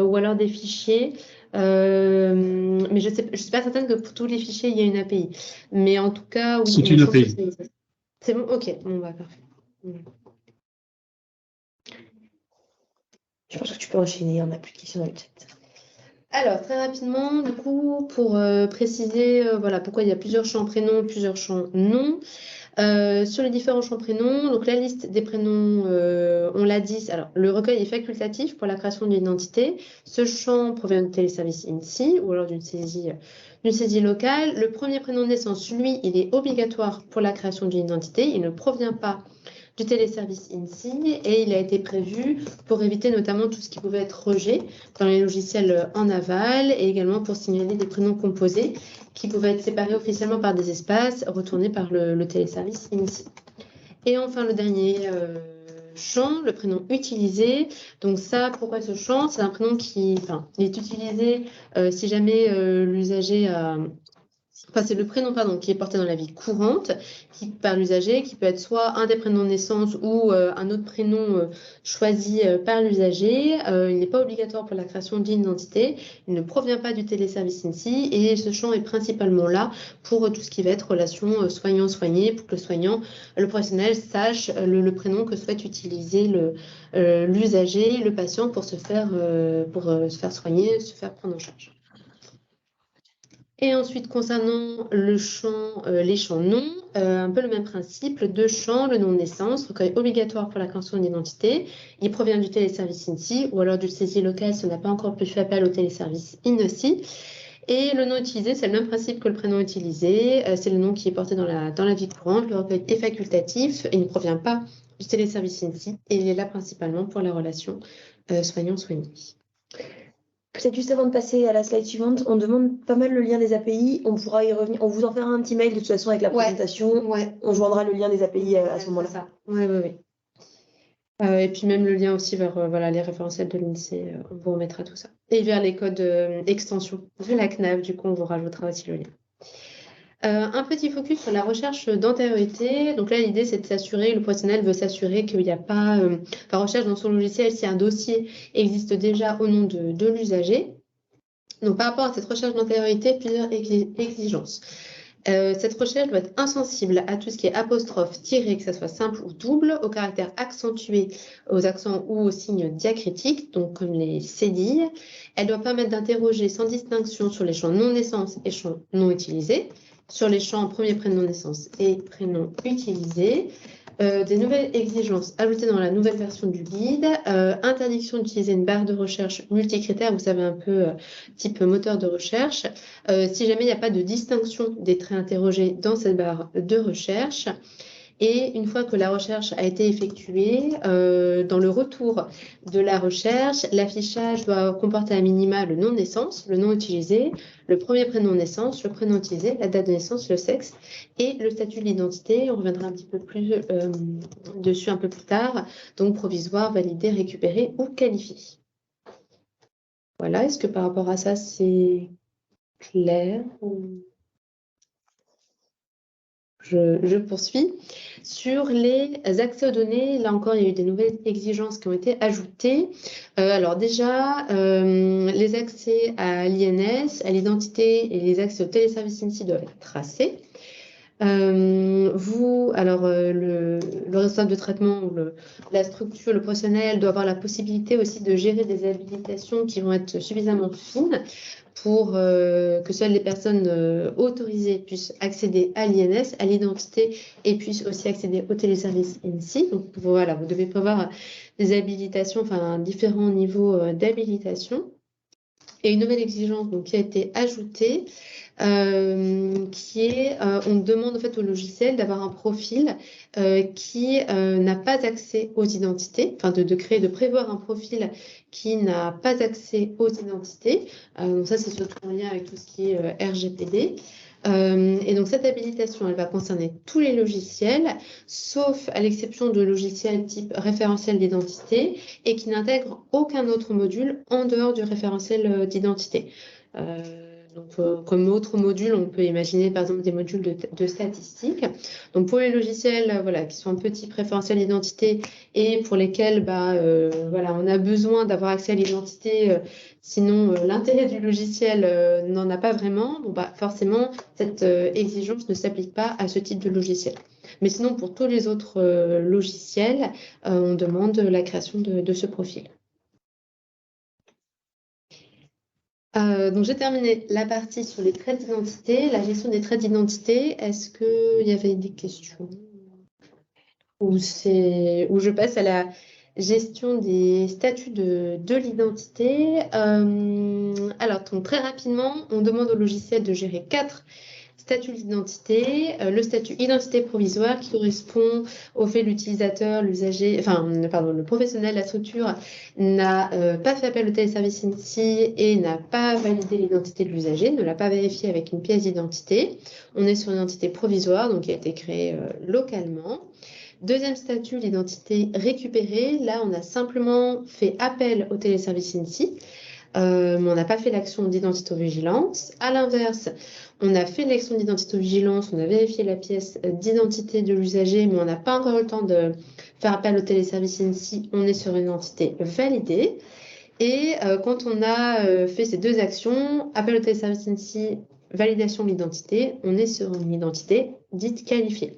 ou alors des fichiers. Mais je suis pas certaine que pour tous les fichiers, il y a une API. Mais en tout cas, oui, C'est il me une semble que API. c'est bon. Ok, bon, bah, parfait. Je pense que tu peux enchaîner, on n'a plus de questions dans le chat. Alors, très rapidement, du coup, pour préciser voilà, pourquoi il y a plusieurs champs prénoms, plusieurs champs noms. Sur les différents champs prénoms, donc la liste des prénoms, on l'a dit, alors le recueil est facultatif pour la création d'une identité. Ce champ provient du téléservice INSEE ou alors d'une saisie locale. Le premier prénom de naissance, lui, il est obligatoire pour la création d'une identité. Il ne provient pas du téléservice INSEE et il a été prévu pour éviter notamment tout ce qui pouvait être rejet dans les logiciels en aval et également pour signaler des prénoms composés qui pouvaient être séparés officiellement par des espaces retournés par le téléservice INSEE. Et enfin, le dernier champ, le prénom utilisé. Donc ça, pourquoi ce champ? C'est un prénom qui est utilisé si jamais l'usager a... Enfin, c'est le prénom qui est porté dans la vie courante par l'usager, qui peut être soit un des prénoms de naissance ou un autre prénom choisi par l'usager. Il n'est pas obligatoire pour la création d'une identité. Il ne provient pas du téléservice INSEE et ce champ est principalement là pour tout ce qui va être relation soignant-soigné, pour que le professionnel sache le prénom que souhaite utiliser l'usager, le patient pour se faire soigner, se faire prendre en charge. Et ensuite, concernant les champs noms, un peu le même principe, 2 champs, le nom de naissance, recueil obligatoire pour la création d'une identité. Il provient du téléservice INSEE ou alors du saisie local si on n'a pas encore pu faire appel au téléservice INSEE. Et le nom utilisé, c'est le même principe que le prénom utilisé. C'est le nom qui est porté dans la vie courante. Le recueil est facultatif et il ne provient pas du téléservice INSEE et il est là principalement pour la relation soignant-soigné. Peut-être juste avant de passer à la slide suivante, on demande pas mal le lien des API. On pourra y revenir. On vous en fera un petit mail de toute façon avec la présentation. Ouais. On joindra le lien des API à ce moment-là. Oui. Et puis même le lien aussi vers les référentiels de l'INSEE, on vous remettra tout ça. Et vers les codes extension de la CNAV, du coup, on vous rajoutera aussi le lien. Un petit focus sur la recherche d'antériorité. Donc là, l'idée, c'est de s'assurer, le professionnel veut s'assurer qu'il n'y a pas, recherche dans son logiciel si un dossier existe déjà au nom de l'usager. Donc par rapport à cette recherche d'antériorité, plusieurs exigences. Cette recherche doit être insensible à tout ce qui est apostrophe, tiré, que ce soit simple ou double, au caractère accentué, aux accents ou aux signes diacritiques, donc comme les cédilles. Elle doit permettre d'interroger sans distinction sur les champs non naissance et champs non utilisés, sur les champs premier prénom naissance et prénom utilisé. Des nouvelles exigences ajoutées dans la nouvelle version du guide, interdiction d'utiliser une barre de recherche multicritère, vous savez un peu type moteur de recherche, si jamais il n'y a pas de distinction des traits interrogés dans cette barre de recherche. Et une fois que la recherche a été effectuée, dans le retour de la recherche, l'affichage doit comporter à minima le nom de naissance, le nom utilisé, le premier prénom de naissance, le prénom utilisé, la date de naissance, le sexe et le statut de l'identité. On reviendra un petit peu plus dessus un peu plus tard. Donc provisoire, validé, récupéré ou qualifié. Voilà, est-ce que par rapport à ça, c'est clair je poursuis. Sur les accès aux données, là encore, il y a eu des nouvelles exigences qui ont été ajoutées. Alors déjà, les accès à l'INS, à l'identité et les accès au téléservice INSI doivent être tracés. Le responsable de traitement ou la structure, le professionnel doit avoir la possibilité aussi de gérer des habilitations qui vont être suffisamment fines pour que seules les personnes autorisées puissent accéder à l'INS, à l'identité et puissent aussi accéder au téléservice INSI. Donc voilà, vous devez prévoir des habilitations, enfin différents niveaux d'habilitation. Et une nouvelle exigence donc, qui a été ajoutée, qui est, on demande en fait au logiciel d'avoir un profil qui n'a pas accès aux identités, enfin de prévoir un profil qui n'a pas accès aux identités. Donc ça, c'est surtout en lien avec tout ce qui est RGPD. Et donc cette habilitation, elle va concerner tous les logiciels, sauf à l'exception de logiciels type référentiel d'identité et qui n'intègrent aucun autre module en dehors du référentiel d'identité. Comme autre module, on peut imaginer par exemple des modules de statistiques. Donc pour les logiciels qui sont un peu type référentiel d'identité et pour lesquels on a besoin d'avoir accès à l'identité, sinon l'intérêt du logiciel n'en a pas vraiment, forcément cette exigence ne s'applique pas à ce type de logiciel. Mais sinon pour tous les autres logiciels, on demande la création de ce profil. Donc j'ai terminé la partie sur les traits d'identité, la gestion des traits d'identité. Est-ce qu'il y avait des questions ou je passe à la gestion des statuts de l'identité. Alors donc, très rapidement, on demande au logiciel de gérer 4 statuts d'identité. Le statut identité provisoire qui correspond au fait que l'utilisateur, l'usager, le professionnel, la structure n'a pas fait appel au téléservice INSI et n'a pas validé l'identité de l'usager, ne l'a pas vérifié avec une pièce d'identité. On est sur une identité provisoire, donc qui a été créée localement. Deuxième statut, l'identité récupérée. Là, on a simplement fait appel au téléservice INSI, mais on n'a pas fait l'action d'identité-vigilance. À l'inverse, on a fait l'action d'identité-vigilance, on a vérifié la pièce d'identité de l'usager, mais on n'a pas encore eu le temps de faire appel au téléservice INSI. On est sur une identité validée. Et quand on a fait ces 2 actions, appel au téléservice INSI, validation de l'identité, on est sur une identité dite qualifiée.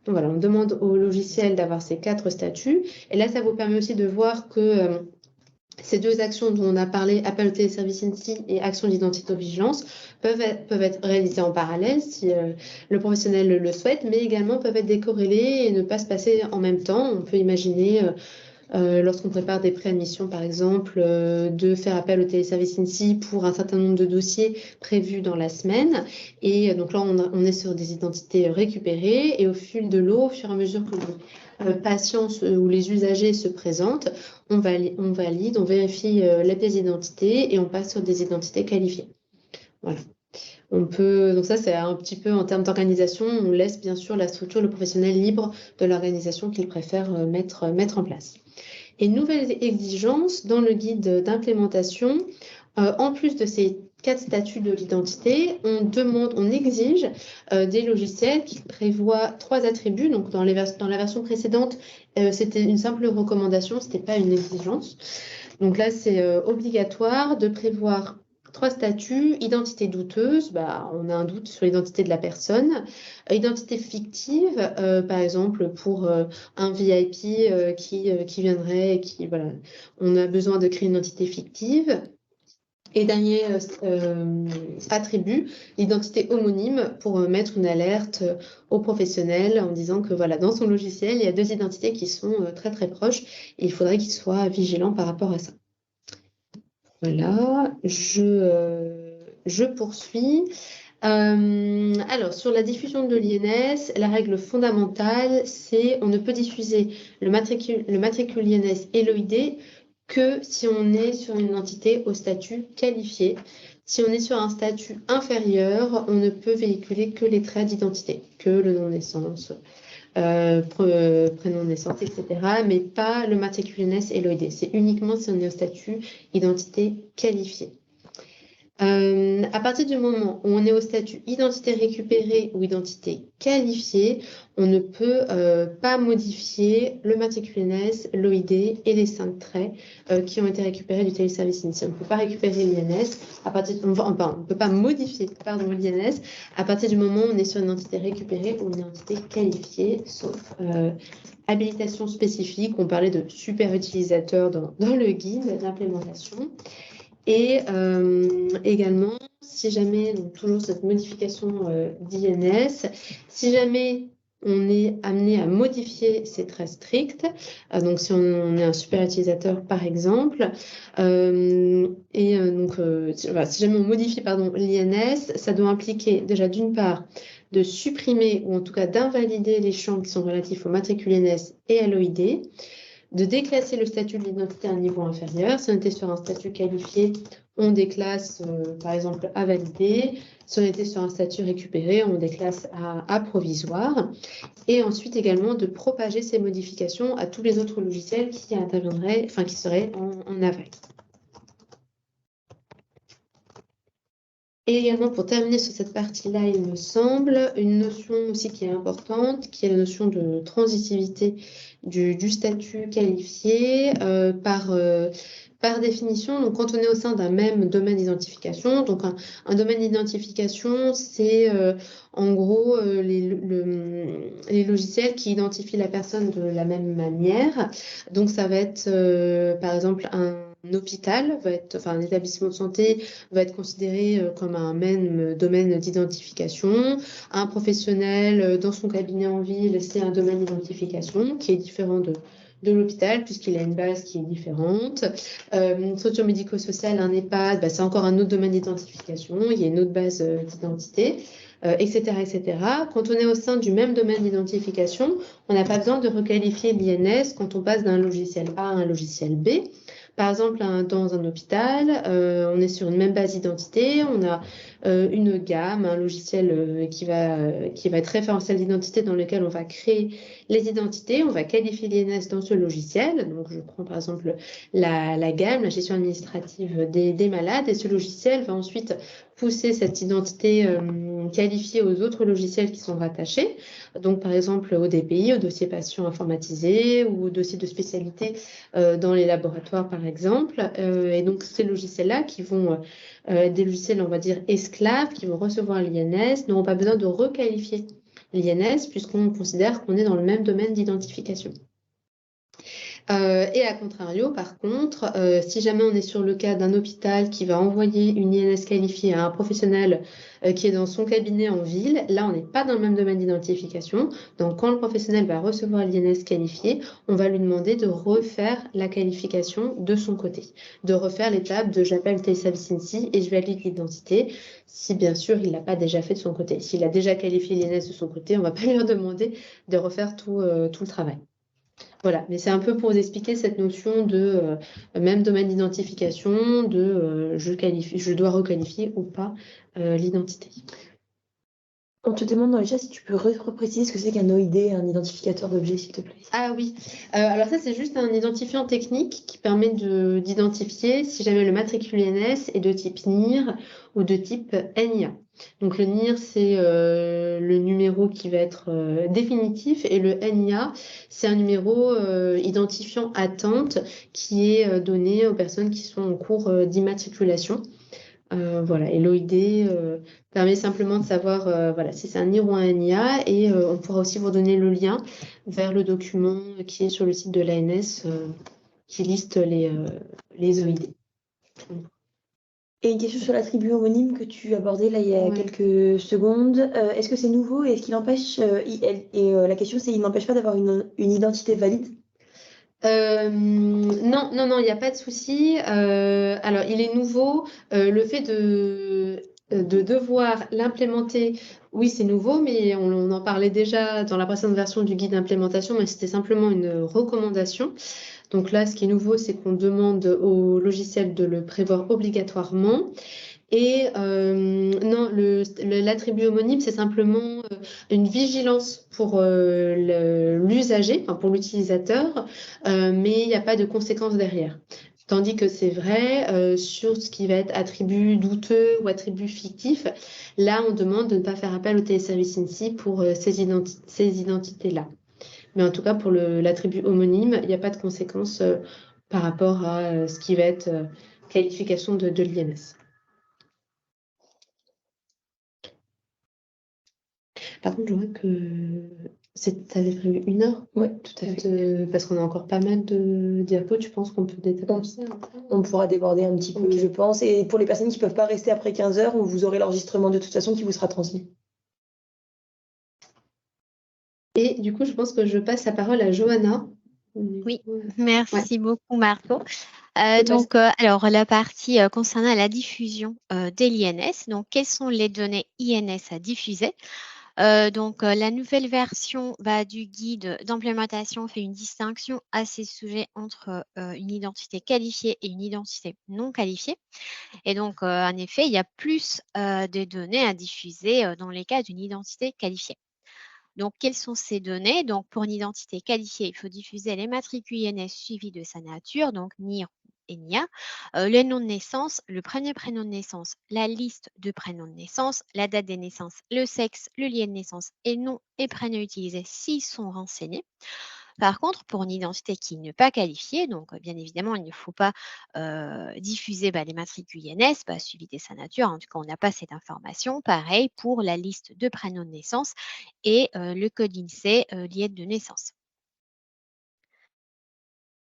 Donc voilà, on demande au logiciel d'avoir ces 4 statuts. Et là, ça vous permet aussi de voir que ces 2 actions dont on a parlé, appel au téléservice INSI et action d'identité-vigilance, peuvent être réalisées en parallèle si le professionnel le souhaite, mais également peuvent être décorrélées et ne pas se passer en même temps. On peut imaginer, lorsqu'on prépare des préadmissions, par exemple, de faire appel au téléservice INSI pour un certain nombre de dossiers prévus dans la semaine. Et donc là, on est sur des identités récupérées et au fil de l'eau, au fur et à mesure que les patients ou les usagers se présentent, on valide, on vérifie la pièce d'identité et on passe sur des identités qualifiées. Voilà. Donc ça, c'est un petit peu en termes d'organisation, on laisse bien sûr la structure, le professionnel libre de l'organisation qu'il préfère mettre en place. Et nouvelles exigences dans le guide d'implémentation, en plus de ces 4 statuts de l'identité, on exige des logiciels qui prévoient 3 attributs. Donc dans la version précédente, c'était une simple recommandation, ce n'était pas une exigence. Donc là, c'est obligatoire de prévoir 3 statuts. Identité douteuse, on a un doute sur l'identité de la personne. Identité fictive, par exemple pour un VIP qui viendrait et on a besoin de créer une identité fictive. Et dernier attribut, l'identité homonyme pour mettre une alerte au professionnel en disant que dans son logiciel, il y a 2 identités qui sont très très proches et il faudrait qu'il soit vigilant par rapport à ça. Voilà, je poursuis. Alors, sur la diffusion de l'INS, la règle fondamentale, c'est on ne peut diffuser le matricule INS et l'OID que si on est sur une entité au statut qualifié. Si on est sur un statut inférieur, on ne peut véhiculer que les traits d'identité, que le nom de naissance, prénom de naissance, etc., mais pas le matricule INS et l'OID. C'est uniquement si on est au statut identité qualifiée. À partir du moment où on est au statut identité récupérée ou identité qualifiée, on ne peut pas modifier le matricule INS, l'OID et les 5 traits qui ont été récupérés du téléservice initial. On ne peut pas récupérer l'INS, on ne peut pas modifier l'INS à partir du moment où on est sur une entité récupérée ou une identité qualifiée, sauf habilitation spécifique. On parlait de super utilisateur dans le guide d'implémentation. Et également, si jamais, donc toujours cette modification d'INS, si jamais on est amené à modifier, c'est très strict. Donc, si on est un super utilisateur, par exemple, si jamais on modifie l'INS, ça doit impliquer déjà d'une part de supprimer ou en tout cas d'invalider les champs qui sont relatifs au matricule INS et à l'OID, de déclasser le statut de l'identité à un niveau inférieur. Si on était sur un statut qualifié, on déclasse par exemple à valider. Si on était sur un statut récupéré, on déclasse à provisoire. Et ensuite également de propager ces modifications à tous les autres logiciels qui interviendraient, enfin qui seraient en aval. Et également, pour terminer sur cette partie-là, il me semble, une notion aussi qui est importante, qui est la notion de transitivité du statut qualifié par définition. Donc, quand on est au sein d'un même domaine d'identification, donc un domaine d'identification, c'est en gros les logiciels qui identifient la personne de la même manière. Donc, ça va être par exemple un hôpital, un établissement de santé va être considéré comme un même domaine d'identification. Un professionnel dans son cabinet en ville, c'est un domaine d'identification qui est différent de l'hôpital, puisqu'il a une base qui est différente. Une structure médico-sociale, un EHPAD, c'est encore un autre domaine d'identification, il y a une autre base d'identité, etc., etc. Quand on est au sein du même domaine d'identification, on n'a pas besoin de requalifier l'INS quand on passe d'un logiciel A à un logiciel B. Par exemple, dans un hôpital, on est sur une même base d'identité, on a une gamme, un logiciel qui va être référentiel d'identité dans lequel on va créer les identités, on va qualifier l'INS dans ce logiciel. Donc, je prends par exemple la gamme, la gestion administrative des malades, et ce logiciel va ensuite pousser cette identité qualifiée aux autres logiciels qui sont rattachés. Donc, par exemple, au DPI, au dossier patient informatisé ou au dossier de spécialité dans les laboratoires, par exemple. Et donc, ces logiciels-là qui vont des logiciels, on va dire, esclaves, qui vont recevoir l'INS, n'auront pas besoin de requalifier l'INS puisqu'on considère qu'on est dans le même domaine d'identification. Et à contrario, par contre, si jamais on est sur le cas d'un hôpital qui va envoyer une INS qualifiée à un professionnel qui est dans son cabinet en ville, là, on n'est pas dans le même domaine d'identification. Donc, quand le professionnel va recevoir l'INS qualifiée, on va lui demander de refaire la qualification de son côté, de refaire l'étape de j'appelle téléservice INSI et je valide l'identité, si bien sûr, il ne l'a pas déjà fait de son côté. S'il a déjà qualifié l'INS de son côté, on ne va pas lui demander de refaire tout le travail. Voilà, mais c'est un peu pour vous expliquer cette notion de même domaine d'identification, de je dois requalifier ou pas l'identité. On te demande dans le chat si tu peux repréciser ce que c'est qu'un OID, un identificateur d'objet, s'il te plaît. Ah oui, alors ça c'est juste un identifiant technique qui permet d'identifier si jamais le matricule INS est de type NIR ou de type NIA. Donc le NIR c'est le numéro qui va être définitif et le NIA c'est un numéro identifiant attente qui est donné aux personnes qui sont en cours d'immatriculation. Voilà, et l'OID permet simplement de savoir si c'est un NIR ou un NIA et on pourra aussi vous donner le lien vers le document qui est sur le site de l'ANS qui liste les OID. Et une question sur l'attribut homonyme que tu abordais là il y a quelques secondes. Est-ce que c'est nouveau et est-ce qu'il empêche la question c'est il n'empêche pas d'avoir une identité valide? Non, il n'y a pas de souci. Alors, il est nouveau. Le fait de devoir l'implémenter, oui, c'est nouveau, mais on en parlait déjà dans la précédente version du guide d'implémentation, mais c'était simplement une recommandation. Donc là, ce qui est nouveau, c'est qu'on demande au logiciel de le prévoir obligatoirement. Et non, l'attribut homonyme, c'est simplement une vigilance pour l'usager, pour l'utilisateur, mais il n'y a pas de conséquences derrière. Tandis que c'est vrai, sur ce qui va être attribut douteux ou attribut fictif, là, on demande de ne pas faire appel au téléservice INSI pour ces identités-là. Mais en tout cas, pour l'attribut homonyme, il n'y a pas de conséquences par rapport à ce qui va être qualification de l'INS. Par contre, je vois que tu avais prévu 1 heure. Oui, tout à fait. Parce qu'on a encore pas mal de diapos, tu penses qu'on peut détailler? On pourra déborder un petit peu, Ok. je pense. Et pour les personnes qui ne peuvent pas rester après 15 heures, vous aurez l'enregistrement de toute façon qui vous sera transmis. Et du coup, je pense que je passe la parole à Johanna. Oui, Ouais. merci beaucoup Marco. Je Donc, alors la partie concernant la diffusion de l'INS. Donc, quelles sont les données INS à diffuser? Donc, la nouvelle version du guide d'implémentation fait une distinction à ces sujets entre une identité qualifiée et une identité non qualifiée. Et donc, en effet, il y a plus de données à diffuser dans les cas d'une identité qualifiée. Donc, quelles sont ces données? Donc, pour une identité qualifiée, il faut diffuser les matricules INS suivies de sa nature, donc NIR et NIA, le nom de naissance, le premier prénom de naissance, la liste de prénoms de naissance, la date des naissances, le sexe, le lien de naissance et nom et prénom utilisés s'ils sont renseignés. Par contre, pour une identité qui n'est pas qualifiée, donc bien évidemment, il ne faut pas diffuser les matricules INS suivies de sa nature. En tout cas, on n'a pas cette information. Pareil pour la liste de prénoms de naissance et le code INSEE lié de naissance.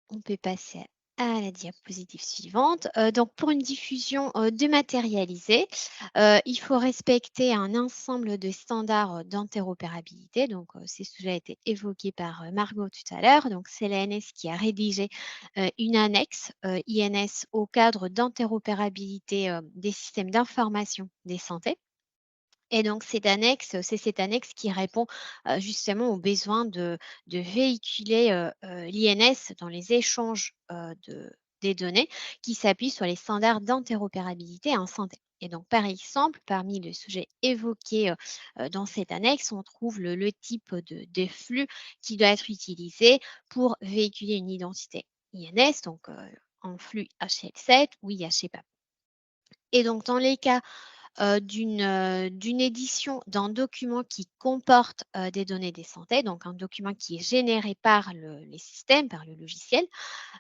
On peut passer à la diapositive suivante. Donc, pour une diffusion dématérialisée, il faut respecter un ensemble de standards d'interopérabilité. Donc, c'est ce qui a été évoqué par Margot tout à l'heure. Donc, c'est l'ANS qui a rédigé une annexe INS au cadre d'interopérabilité des systèmes d'information des santé. Et donc, c'est cette annexe qui répond justement aux besoins de véhiculer l'INS dans les échanges des données qui s'appuient sur les standards d'interopérabilité en santé. Et donc, par exemple, parmi les sujets évoqués dans cette annexe, on trouve le type de flux qui doit être utilisé pour véhiculer une identité INS, donc en flux HL7 ou IHPAP. Et donc, dans les cas d'une édition d'un document qui comporte des données de santé, donc un document qui est généré par les systèmes, par le logiciel,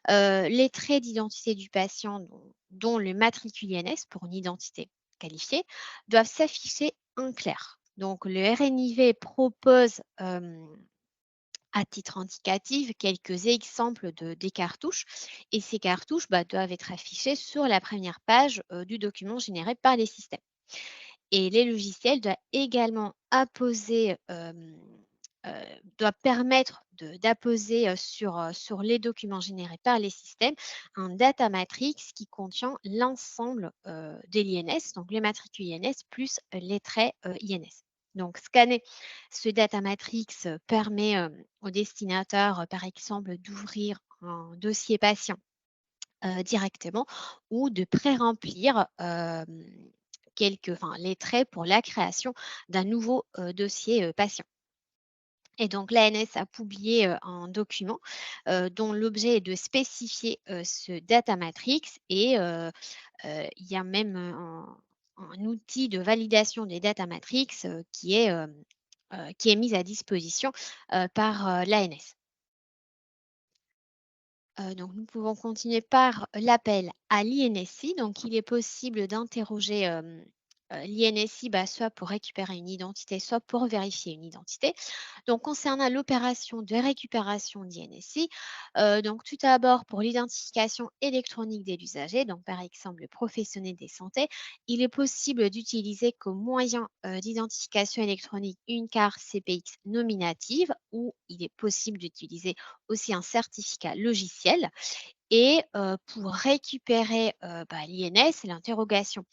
les traits d'identité du patient, dont le matricule INS pour une identité qualifiée, doivent s'afficher en clair. Donc, le RNIV propose à titre indicatif quelques exemples des cartouches et ces cartouches doivent être affichées sur la première page du document généré par les systèmes. Et les logiciels doivent également doivent permettre d'apposer sur les documents générés par les systèmes un data matrix qui contient l'ensemble des l'INS, donc les matricules INS plus les traits INS. Donc, scanner ce data matrix permet au destinataire, par exemple, d'ouvrir un dossier patient directement ou de pré-remplir les traits pour la création d'un nouveau dossier patient. Et donc, l'ANS a publié un document dont l'objet est de spécifier ce data matrix et il y a même un outil de validation des data matrix qui est mis à disposition par l'ANS. Donc, nous pouvons continuer par l'appel à l'INSI. Donc, il est possible d'interroger l'INSI soit pour récupérer une identité, soit pour vérifier une identité. Donc, concernant l'opération de récupération d'INSI, donc tout d'abord pour l'identification électronique de l'usager, donc par exemple le professionnel de santé, il est possible d'utiliser comme moyen d'identification électronique une carte CPX nominative ou il est possible d'utiliser aussi un certificat logiciel. Et pour récupérer l'INS, l'interrogation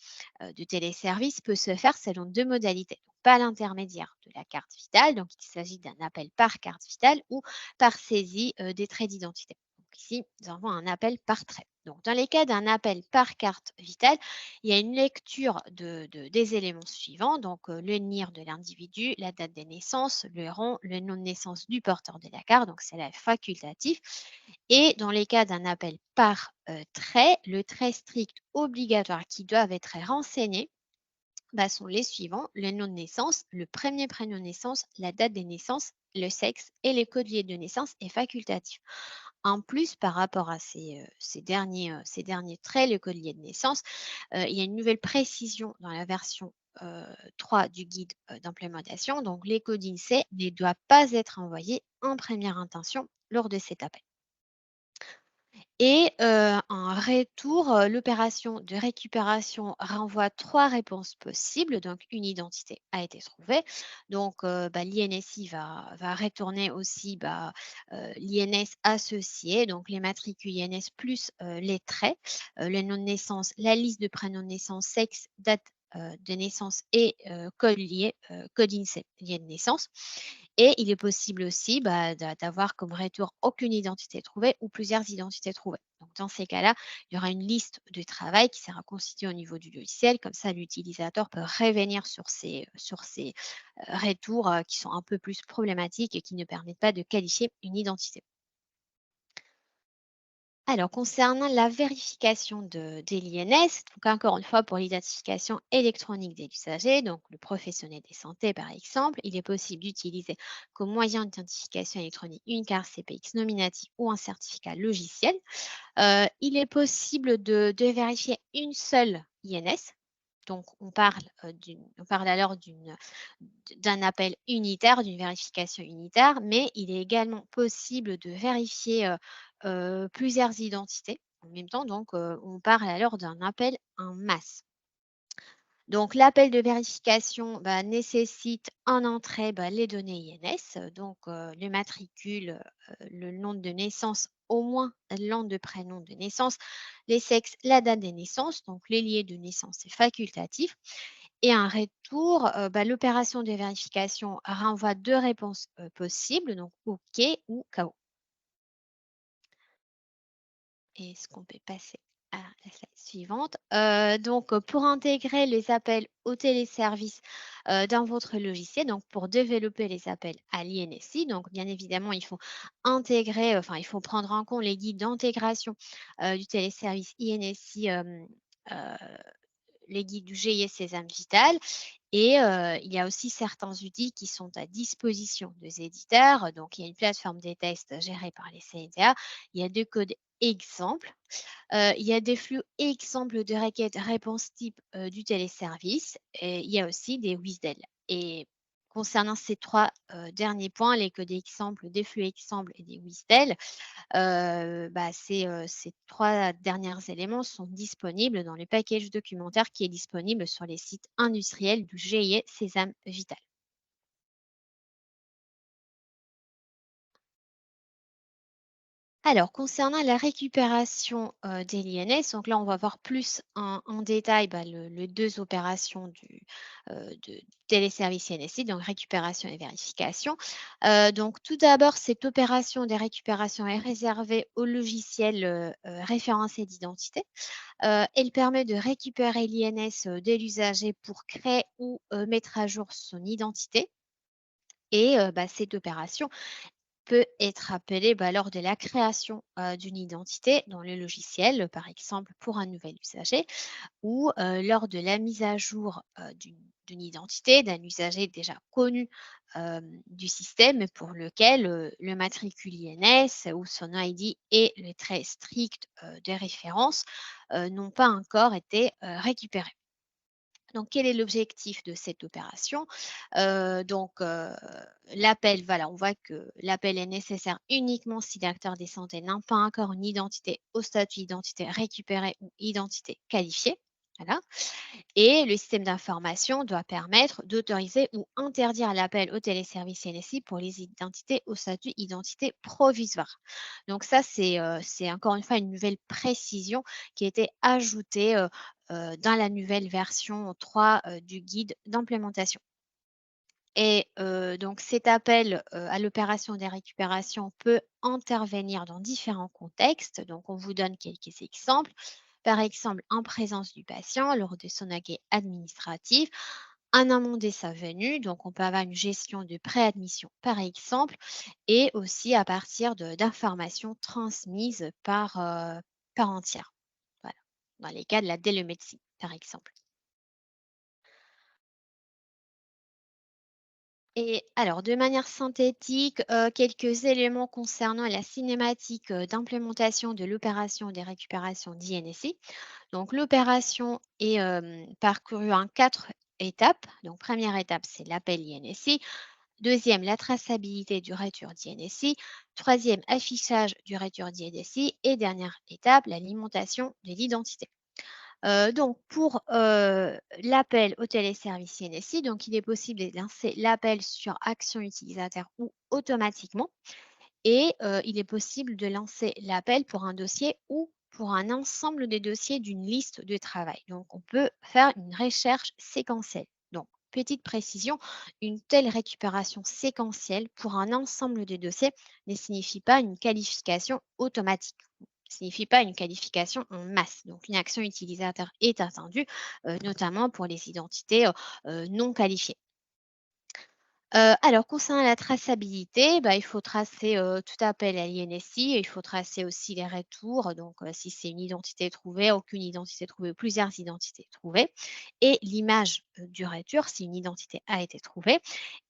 du téléservice peut se faire selon 2 modalités. Donc, par l'intermédiaire de la carte vitale, donc il s'agit d'un appel par carte vitale ou par saisie des traits d'identité. ici, nous avons un appel par trait. Donc, dans les cas d'un appel par carte vitale, il y a une lecture des éléments suivants, donc le NIR de l'individu, la date de naissance, le rang, le nom de naissance du porteur de la carte, donc c'est la facultatif. Et dans les cas d'un appel par trait, le trait strict obligatoire qui doivent être renseignés sont les suivants, le nom de naissance, le premier prénom de naissance, la date de naissance, le sexe et les codes liés de naissance est facultatif. En plus, par rapport à ces derniers traits, le code lié de naissance, il y a une nouvelle précision dans la version 3 du guide d'implémentation. Donc, les codes INSEE ne doivent pas être envoyés en première intention lors de cet appel. Et en retour, l'opération de récupération renvoie 3 réponses possibles. Donc, une identité a été trouvée. Donc, l'INSI va retourner aussi l'INS associé, donc les matricules INS plus les traits, le nom de naissance, la liste de prénoms de naissance, sexe, date de naissance et code lié, code INSEE lié de naissance. Et il est possible aussi d'avoir comme retour aucune identité trouvée ou plusieurs identités trouvées. Donc, dans ces cas-là, il y aura une liste de travail qui sera constituée au niveau du logiciel. Comme ça, l'utilisateur peut revenir sur ces retours qui sont un peu plus problématiques et qui ne permettent pas de qualifier une identité. Alors, concernant la vérification de l'INS, donc encore une fois, pour l'identification électronique des usagers, donc le professionnel de santé par exemple, il est possible d'utiliser comme moyen d'identification électronique une carte CPX nominative ou un certificat logiciel. Il est possible de vérifier une seule INS. Donc, on parle alors d'un appel unitaire, d'une vérification unitaire, mais il est également possible de vérifier plusieurs identités en même temps. Donc, on parle alors d'un appel en masse. Donc, l'appel de vérification nécessite en entrée les données INS, donc le matricule, le nom de naissance, au moins le nom de prénom de naissance, les sexes, la date de naissance, donc les liés de naissance est facultatif. Et un retour, l'opération de vérification renvoie 2 réponses possibles, donc OK ou KO. Est-ce qu'on peut passer à la slide suivante? Donc, pour intégrer les appels au téléservice dans votre logiciel, donc pour développer les appels à l'INSI, donc bien évidemment, il faut intégrer, il faut prendre en compte les guides d'intégration du téléservice INSI, les guides du GIS Sésame Vital. Et il y a aussi certains outils qui sont à disposition des éditeurs. Donc, il y a une plateforme des tests gérée par les CNDA. Il y a 2 codes exemples. Il y a des flux exemples de requêtes réponse type du téléservice. Et il y a aussi des WSDL. Et concernant ces 3 derniers points, les codes exemples, des flux exemples et des WSDL, ces 3 derniers éléments sont disponibles dans le package documentaire qui est disponible sur les sites industriels du GIE Sésame Vital. Alors, concernant la récupération des l'INS, donc là, on va voir plus en détail les 2 opérations de téléservice INSI, donc récupération et vérification. Donc, tout d'abord, cette opération de récupération est réservée au logiciel référencé d'identité. Elle permet de récupérer l'INS de l'usager pour créer ou mettre à jour son identité. Et cette opération peut être appelée lors de la création d'une identité dans le logiciel, par exemple pour un nouvel usager, ou lors de la mise à jour d'une identité d'un usager déjà connu du système pour lequel le matricule INS ou son ID et le trait strict des références n'ont pas encore été récupérés. Donc, quel est l'objectif de cette opération? L'appel, on voit que l'appel est nécessaire uniquement si l'acteur des santé n'a pas encore une identité au statut identité récupérée ou identité qualifiée. Voilà. Et le système d'information doit permettre d'autoriser ou interdire l'appel au téléservice NSI pour les identités au statut identité provisoire. Donc ça, c'est encore une fois une nouvelle précision qui a été ajoutée dans la nouvelle version 3 du guide d'implémentation. Et donc cet appel à l'opération des récupérations peut intervenir dans différents contextes. Donc on vous donne quelques exemples. Par exemple, en présence du patient lors de son accueil administratif, en amont de sa venue, donc on peut avoir une gestion de préadmission par exemple, et aussi à partir d'informations transmises par entière. Voilà, dans les cas de la télémédecine, par exemple. Et alors, de manière synthétique, quelques éléments concernant la cinématique d'implémentation de l'opération des récupérations d'INSI. Donc, l'opération est parcourue en 4 étapes. Donc, première étape, c'est l'appel INSI. Deuxième, la traçabilité du retour d'INSI. Troisième, affichage du retour d'INSI. Et dernière étape, l'alimentation de l'identité. Donc pour l'appel au téléservice INSI, donc il est possible de lancer l'appel sur action utilisateur ou automatiquement et il est possible de lancer l'appel pour un dossier ou pour un ensemble de dossiers d'une liste de travail. Donc on peut faire une recherche séquentielle. Donc petite précision, une telle récupération séquentielle pour un ensemble de dossiers ne signifie pas une qualification automatique. Signifie pas une qualification en masse. Donc, une action utilisateur est attendue, notamment pour les identités non qualifiées. Alors, concernant la traçabilité, bah, il faut tracer tout appel à l'INSI, il faut tracer aussi les retours, donc si c'est une identité trouvée, aucune identité trouvée, plusieurs identités trouvées, et l'image du retour si une identité a été trouvée.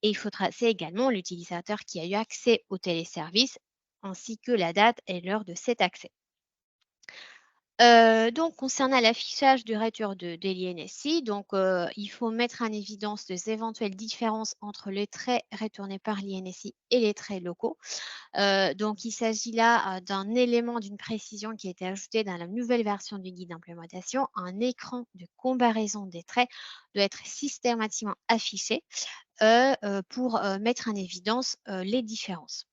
Et il faut tracer également l'utilisateur qui a eu accès au téléservice, ainsi que la date et l'heure de cet accès. Donc concernant l'affichage du retour de l'INSI, donc il faut mettre en évidence les éventuelles différences entre les traits retournés par l'INSI et les traits locaux. Donc il s'agit là, d'un élément d'une précision qui a été ajouté dans la nouvelle version du guide d'implémentation. Un écran de comparaison des traits doit être systématiquement affiché, pour mettre en évidence, les différences.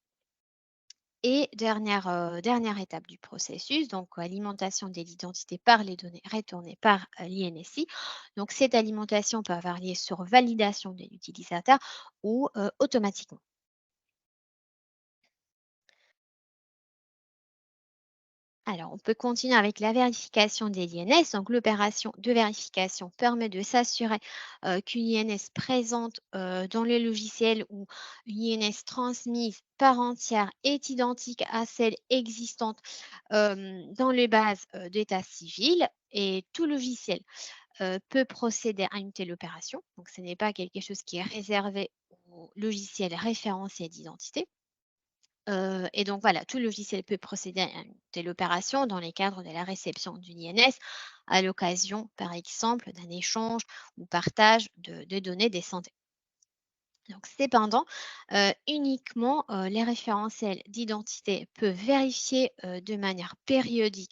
Et dernière étape du processus, donc alimentation de l'identité par les données retournées par l'INSI. Donc cette alimentation peut avoir lieu sur validation de l'utilisateur ou automatiquement. Alors, on peut continuer avec la vérification des INS. Donc, l'opération de vérification permet de s'assurer qu'une INS présente dans le logiciel ou une INS transmise par entière est identique à celle existante dans les bases d'état civil. Et tout logiciel peut procéder à une telle opération. Donc, ce n'est pas quelque chose qui est réservé au logiciel référentiel d'identité. Et donc voilà, tout logiciel peut procéder à une telle opération dans les cadres de la réception d'une INS à l'occasion, par exemple, d'un échange ou partage de données des santé. Donc, cependant, uniquement les référentiels d'identité peuvent vérifier de manière périodique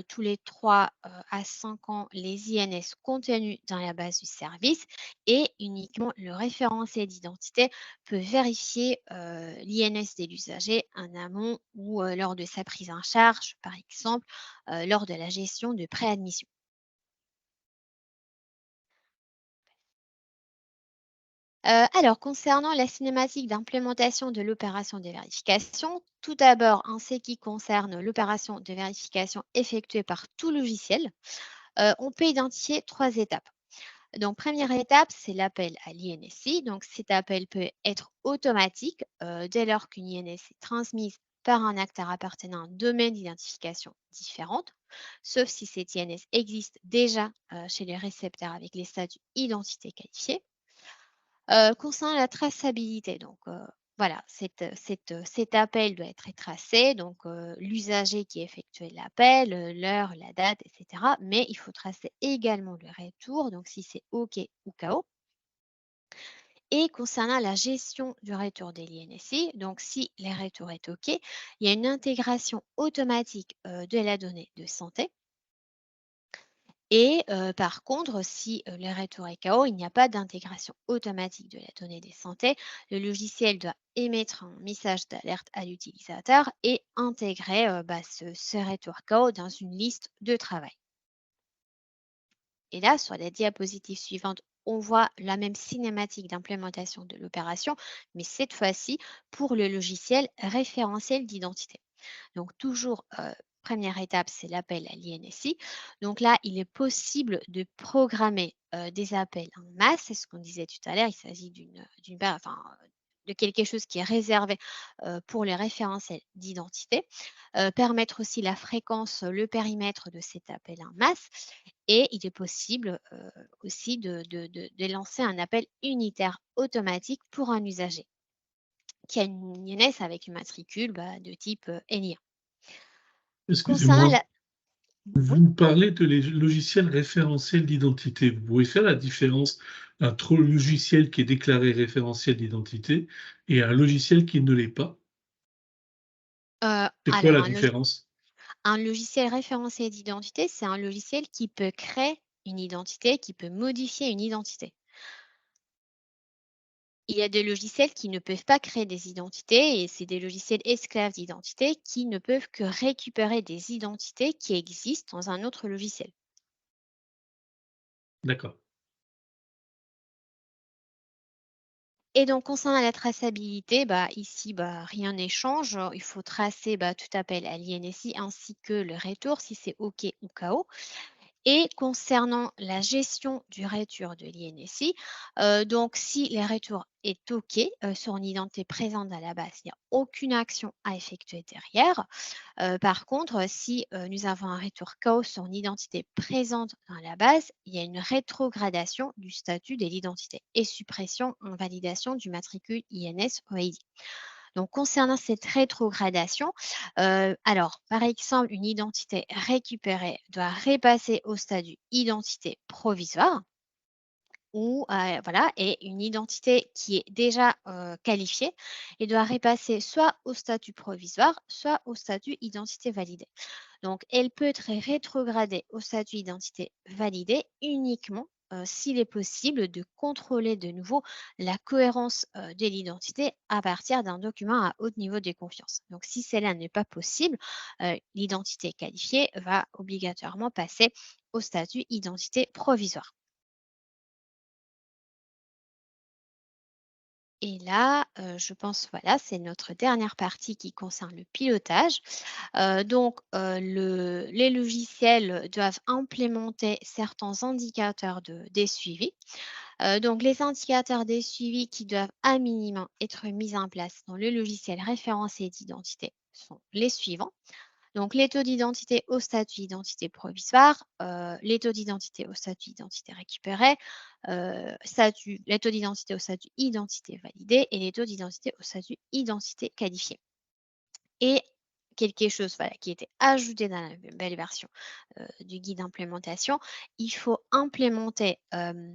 tous les 3 à 5 ans les INS contenus dans la base du service et uniquement le référentiel d'identité peut vérifier l'INS de l'usager en amont ou lors de sa prise en charge, par exemple, lors de la gestion de préadmission. Alors, concernant la cinématique d'implémentation de l'opération de vérification, tout d'abord, en ce qui concerne l'opération de vérification effectuée par tout logiciel, on peut identifier 3 étapes. Donc, première étape, c'est l'appel à l'INSI. Donc, cet appel peut être automatique dès lors qu'une INS est transmise par un acteur appartenant à un domaine d'identification différente, sauf si cette INS existe déjà chez les récepteurs avec les statuts identité qualifiée. Concernant la traçabilité, donc voilà, cet appel doit être tracé, donc l'usager qui effectuait l'appel, l'heure, la date, etc. Mais il faut tracer également le retour, donc si c'est OK ou KO. Et concernant la gestion du retour des l'INSI, donc si le retour est OK, il y a une intégration automatique de la donnée de santé. Et par contre, si le retour est KO, il n'y a pas d'intégration automatique de la donnée de santé. Le logiciel doit émettre un message d'alerte à l'utilisateur et intégrer ce retour KO dans une liste de travail. Et là, sur la diapositive suivante, on voit la même cinématique d'implémentation de l'opération, mais cette fois-ci pour le logiciel référentiel d'identité. Donc toujours, première étape, c'est l'appel à l'INSI. Donc là, il est possible de programmer des appels en masse. C'est ce qu'on disait tout à l'heure. Il s'agit de quelque chose qui est réservé pour les référentiels d'identité. Permettre aussi la fréquence, le périmètre de cet appel en masse. Et il est possible aussi de lancer un appel unitaire automatique pour un usager qui a une INS avec une matricule de type ENIA. Concernant Excusez-moi, la... Oui, vous parlez de les logiciels référentiels d'identité. Vous pouvez faire la différence entre un logiciel qui est déclaré référentiel d'identité et un logiciel qui ne l'est pas? C'est quoi alors la différence? un logiciel référencé d'identité, c'est un logiciel qui peut créer une identité, qui peut modifier une identité. Il y a des logiciels qui ne peuvent pas créer des identités et c'est des logiciels esclaves d'identité qui ne peuvent que récupérer des identités qui existent dans un autre logiciel. D'accord. Et donc, concernant la traçabilité, ici, rien n'échange. Il faut tracer tout appel à l'INSI ainsi que le retour si c'est OK ou KO. Et concernant la gestion du retour de l'INSI, donc si le retour est OK sur une identité présente à la base, il n'y a aucune action à effectuer derrière. Par contre, si nous avons un retour chaos sur une identité présente dans la base, il y a une rétrogradation du statut de l'identité et suppression en validation du matricule INS OID. Donc, concernant cette rétrogradation, alors, par exemple, une identité récupérée doit repasser au statut identité provisoire ou voilà, et une identité qui est déjà qualifiée et doit repasser soit au statut provisoire, soit au statut identité validée. Donc, elle peut être rétrogradée au statut identité validée uniquement s'il est possible de contrôler de nouveau la cohérence de l'identité à partir d'un document à haut niveau de confiance. Donc, si cela n'est pas possible, l'identité qualifiée va obligatoirement passer au statut identité provisoire. Et là, je pense, voilà, c'est notre dernière partie qui concerne le pilotage. Les logiciels doivent implémenter certains indicateurs des suivis. Donc, les indicateurs des suivis qui doivent à minima être mis en place dans le logiciel référencé d'identité sont les suivants. Donc, les taux d'identité au statut identité provisoire, les taux d'identité au statut identité récupérée, les taux d'identité au statut identité validée et les taux d'identité au statut identité qualifiée. Et quelque chose qui a été ajouté dans la belle version du guide d'implémentation, il faut implémenter un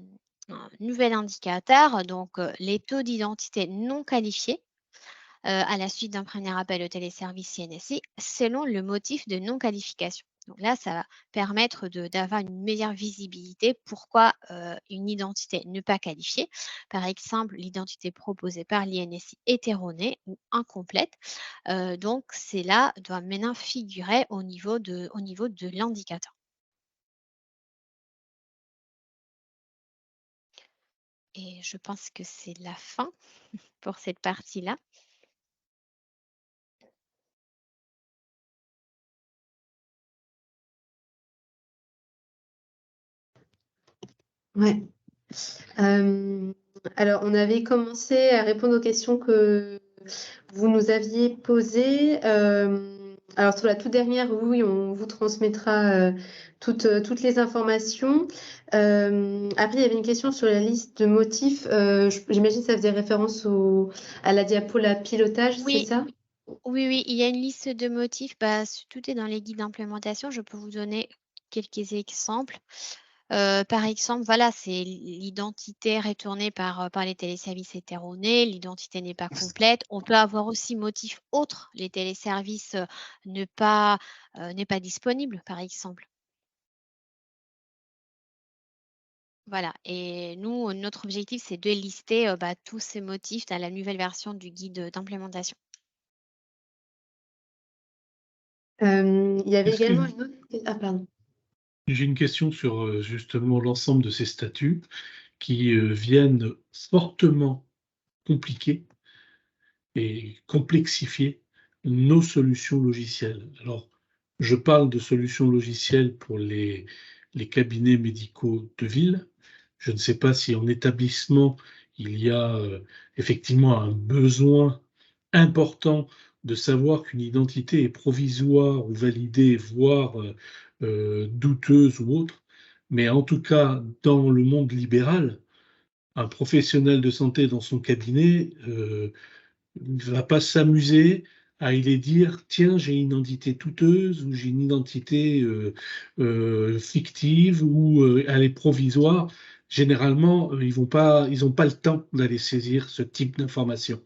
nouvel indicateur, donc les taux d'identité non qualifiés à la suite d'un premier appel au téléservice CNSI selon le motif de non-qualification. Donc là, ça va permettre d'avoir une meilleure visibilité pourquoi une identité n'est pas qualifiée. Par exemple, l'identité proposée par l'INSI est erronée ou incomplète. Donc, cela doit maintenant figurer au niveau de l'indicateur. Et je pense que c'est la fin pour cette partie-là. Ouais. Alors, on avait commencé à répondre aux questions que vous nous aviez posées. Alors, sur la toute dernière, oui, on vous transmettra toutes les informations. Après, il y avait une question sur la liste de motifs. J'imagine que ça faisait référence à la diapo, la pilotage, c'est ça? Oui, il y a une liste de motifs. Tout est dans les guides d'implémentation. Je peux vous donner quelques exemples. Par exemple, voilà, c'est l'identité retournée par les téléservices erronés, l'identité n'est pas complète. On peut avoir aussi motif autre, les téléservices n'est pas disponible, par exemple. Voilà, et nous, notre objectif, c'est de lister tous ces motifs dans la nouvelle version du guide d'implémentation. Il y avait Est-ce que- également une autre... Ah, pardon. J'ai une question sur justement l'ensemble de ces statuts. qui viennent fortement compliquer et complexifier nos solutions logicielles. Alors, je parle de solutions logicielles pour les cabinets médicaux de ville. Je ne sais pas si en établissement, il y a effectivement un besoin important de savoir qu'une identité est provisoire ou validée, voire douteuse ou autre. Mais en tout cas, dans le monde libéral, un professionnel de santé dans son cabinet ne va pas s'amuser à aller dire tiens, j'ai une identité douteuse ou j'ai une identité fictive ou elle est provisoire. Généralement, ils n'ont pas le temps d'aller saisir ce type d'information.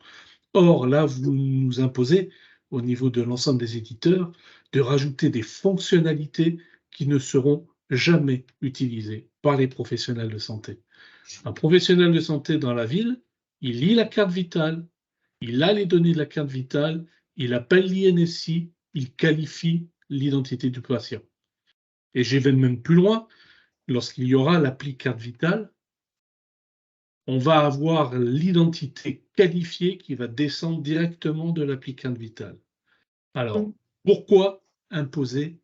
Or, là, vous nous imposez, au niveau de l'ensemble des éditeurs, de rajouter des fonctionnalités qui ne seront jamais utilisées par les professionnels de santé. Un professionnel de santé dans la ville, il lit la carte vitale, il a les données de la carte vitale, il appelle l'INSI, il qualifie l'identité du patient. Et je vais même plus loin, lorsqu'il y aura l'appli carte vitale, on va avoir l'identité qualifiée qui va descendre directement de l'appli carte vitale. Alors, pourquoi imposer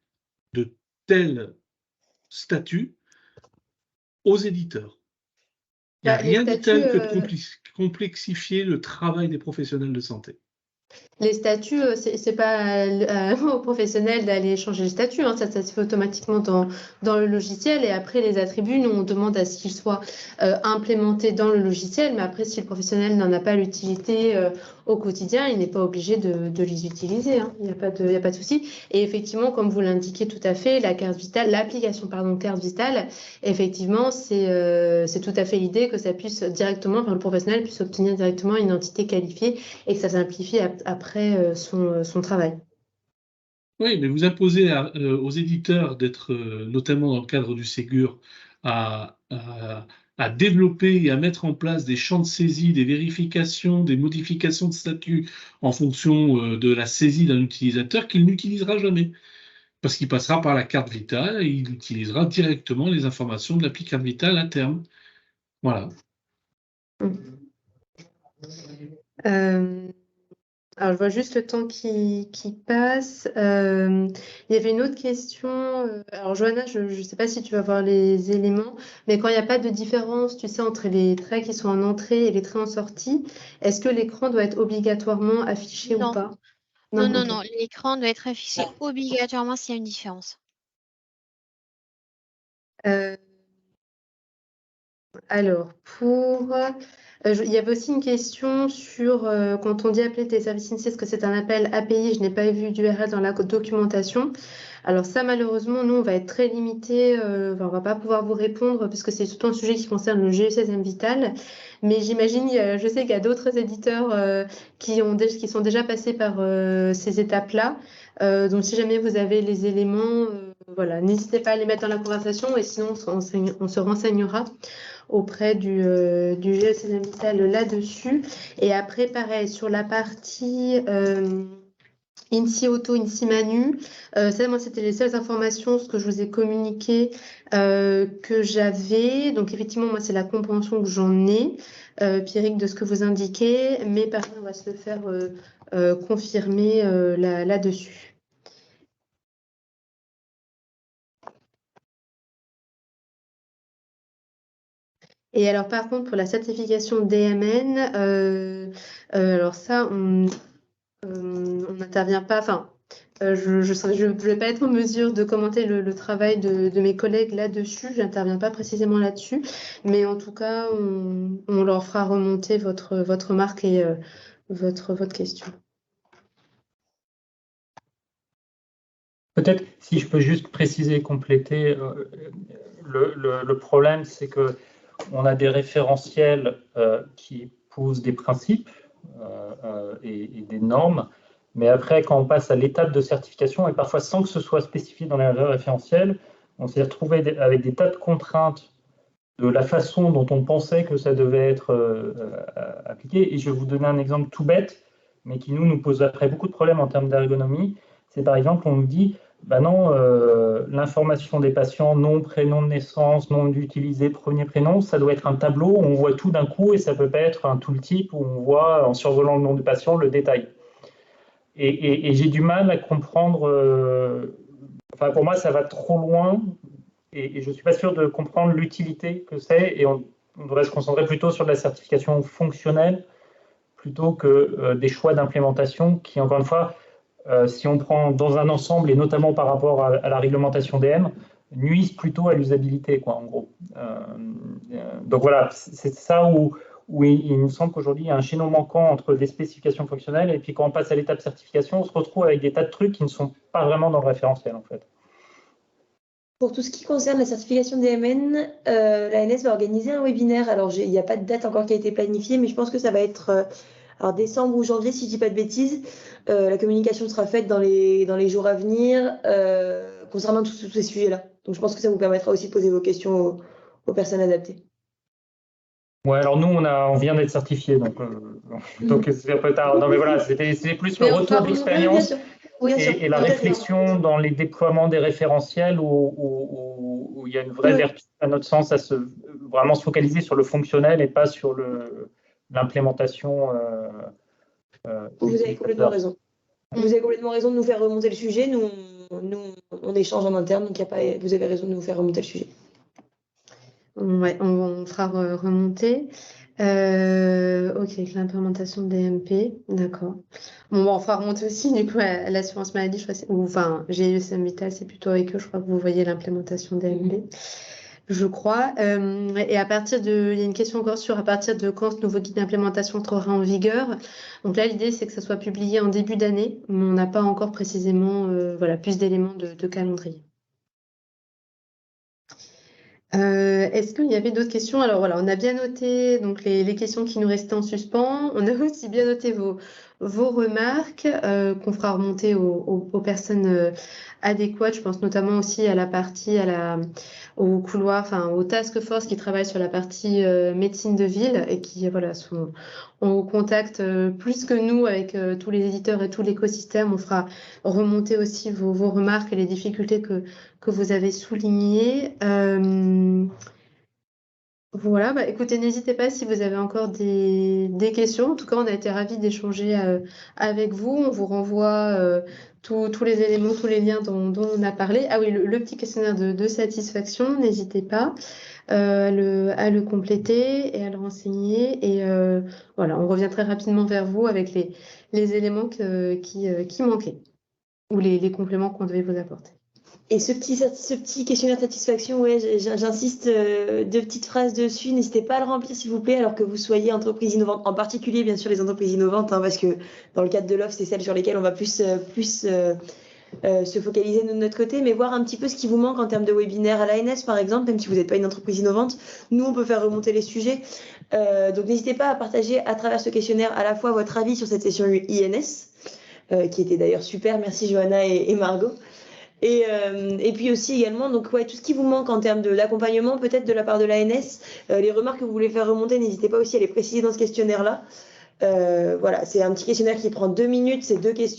de tels statuts aux éditeurs? Il n'y a rien de tel que de complexifier le travail des professionnels de santé. Les statuts, c'est pas aux professionnels d'aller changer le statut, hein, ça se fait automatiquement dans le logiciel, et après les attributs, nous on demande à ce qu'ils soient implémentés dans le logiciel, mais après si le professionnel n'en a pas l'utilité au quotidien, il n'est pas obligé de les utiliser, hein. Il n'y a pas de souci. Et effectivement, comme vous l'indiquez tout à fait, la carte vitale, l'application carte vitale, effectivement, c'est tout à fait l'idée que ça puisse directement, enfin, le professionnel puisse obtenir directement une identité qualifiée et que ça simplifie après son travail. Oui, mais vous imposez aux éditeurs d'être, notamment dans le cadre du Ségur, à développer et à mettre en place des champs de saisie, des vérifications, des modifications de statut en fonction de la saisie d'un utilisateur qu'il n'utilisera jamais. Parce qu'il passera par la carte vitale et il utilisera directement les informations de l'appli carte vitale à terme. Voilà. Alors, je vois juste le temps qui passe. Il y avait une autre question. Alors, Johanna, je ne sais pas si tu vas voir les éléments, mais quand il n'y a pas de différence, tu sais, entre les traits qui sont en entrée et les traits en sortie, est-ce que l'écran doit être obligatoirement affiché ou pas? Non, l'écran doit être affiché obligatoirement s'il y a une différence. Alors, il y avait aussi une question sur quand on dit appeler des services initiés, est-ce que c'est un appel API? Je n'ai pas vu d'URL dans la documentation. Alors ça, malheureusement, nous, on va être très limité. On ne va pas pouvoir vous répondre parce que c'est surtout un sujet qui concerne le GE16M Vital. Mais j'imagine, je sais qu'il y a d'autres éditeurs qui sont déjà passés par ces étapes-là. Donc, si jamais vous avez les éléments, voilà, n'hésitez pas à les mettre dans la conversation et sinon, on se renseignera auprès du GE16M Vital là-dessus. Et après, pareil, sur la partie INSI Auto, INSI Manu, ça, moi, c'était les seules informations, ce que je vous ai communiqué, que j'avais. Donc, effectivement, moi, c'est la compréhension que j'en ai, Pierrick, de ce que vous indiquez. Mais par contre, on va se le faire confirmer là-dessus. Et alors, par contre, pour la certification DMN, alors ça, on n'intervient pas, enfin, je ne vais pas être en mesure de commenter le travail de mes collègues là-dessus, je n'interviens pas précisément là-dessus, mais en tout cas, on leur fera remonter votre remarque et votre question. Peut-être, si je peux juste préciser et compléter, le problème, c'est que on a des référentiels qui posent des principes et des normes, mais après, quand on passe à l'étape de certification, et parfois sans que ce soit spécifié dans les référentiels, on s'est retrouvé avec des tas de contraintes de la façon dont on pensait que ça devait être appliqué. Et je vais vous donner un exemple tout bête, mais qui nous pose après beaucoup de problèmes en termes d'ergonomie. C'est par exemple, on nous dit, Ben non, l'information des patients, nom, prénom de naissance, nom d'utiliser, premier prénom, ça doit être un tableau où on voit tout d'un coup et ça peut pas être un tooltip où on voit en survolant le nom du patient le détail. Et j'ai du mal à comprendre, enfin pour moi ça va trop loin et je suis pas sûr de comprendre l'utilité que c'est et on devrait se concentrer plutôt sur de la certification fonctionnelle plutôt que des choix d'implémentation qui, encore une fois, si on prend dans un ensemble, et notamment par rapport à la réglementation DM, nuisent plutôt à l'usabilité, quoi, en gros. Donc voilà, c'est ça où il me semble qu'aujourd'hui, il y a un chaînon manquant entre des spécifications fonctionnelles et puis quand on passe à l'étape certification, on se retrouve avec des tas de trucs qui ne sont pas vraiment dans le référentiel, en fait. Pour tout ce qui concerne la certification DMN, l'ANS va organiser un webinaire. Alors, il n'y a pas de date encore qui a été planifiée, mais je pense que ça va être alors décembre ou janvier, si je ne dis pas de bêtises. La communication sera faite dans les jours à venir concernant tous ces sujets-là. Donc, je pense que ça vous permettra aussi de poser vos questions aux personnes adaptées. Ouais, alors nous, on vient d'être certifiés, donc c'est un peu tard. Non, mais voilà, c'était plus le retour d'expérience et la réflexion dans les déploiements des référentiels où il y a une vraie vertu, à notre sens, à vraiment se focaliser sur le fonctionnel et pas sur l'implémentation. Vous avez complètement raison. Vous avez complètement raison de nous faire remonter le sujet. Nous on échange en interne, donc vous avez raison de nous faire remonter le sujet. Ouais, on fera remonter. Ok, l'implémentation de DMP, d'accord. Bon, on fera remonter aussi du coup à l'assurance maladie, je crois, enfin, GIECM Vital, c'est plutôt avec eux, je crois que vous voyez l'implémentation DMP, je crois. Et à partir il y a une question encore sur à partir de quand ce nouveau guide d'implémentation entrera en vigueur. Donc là, l'idée, c'est que ça soit publié en début d'année, mais on n'a pas encore précisément plus d'éléments de calendrier. Est-ce qu'il y avait d'autres questions? Alors voilà, on a bien noté donc les questions qui nous restaient en suspens. On a aussi bien noté vos remarques qu'on fera remonter aux personnes adéquates. Je pense notamment aussi à la partie, au couloir, enfin aux task force qui travaillent sur la partie médecine de ville et qui sont en contact plus que nous avec tous les éditeurs et tout l'écosystème. On fera remonter aussi vos remarques et les difficultés que vous avez soulignées. Voilà, écoutez, n'hésitez pas si vous avez encore des questions. En tout cas, on a été ravis d'échanger avec vous. On vous renvoie tous les éléments, tous les liens dont on a parlé. Ah oui, le petit questionnaire de satisfaction, n'hésitez pas à le compléter et à le renseigner. Et voilà, on revient très rapidement vers vous avec les éléments qui manquaient ou les compléments qu'on devait vous apporter. Et ce petit questionnaire de satisfaction, ouais, j'insiste, 2 petites phrases dessus. N'hésitez pas à le remplir, s'il vous plaît, alors que vous soyez entreprise innovante, en particulier, bien sûr, les entreprises innovantes, parce que dans le cadre de l'offre, c'est celles sur lesquelles on va plus se focaliser de notre côté, mais voir un petit peu ce qui vous manque en termes de webinaire à l'ANS, par exemple, même si vous n'êtes pas une entreprise innovante. Nous, on peut faire remonter les sujets. Donc, n'hésitez pas à partager à travers ce questionnaire à la fois votre avis sur cette session INS, qui était d'ailleurs super. Merci, Johanna et Margot. Et puis aussi également, donc tout ce qui vous manque en termes d'accompagnement peut-être de la part de l'ANS, les remarques que vous voulez faire remonter, n'hésitez pas aussi à les préciser dans ce questionnaire-là. Voilà, c'est un petit questionnaire qui prend 2 minutes, c'est 2 questions.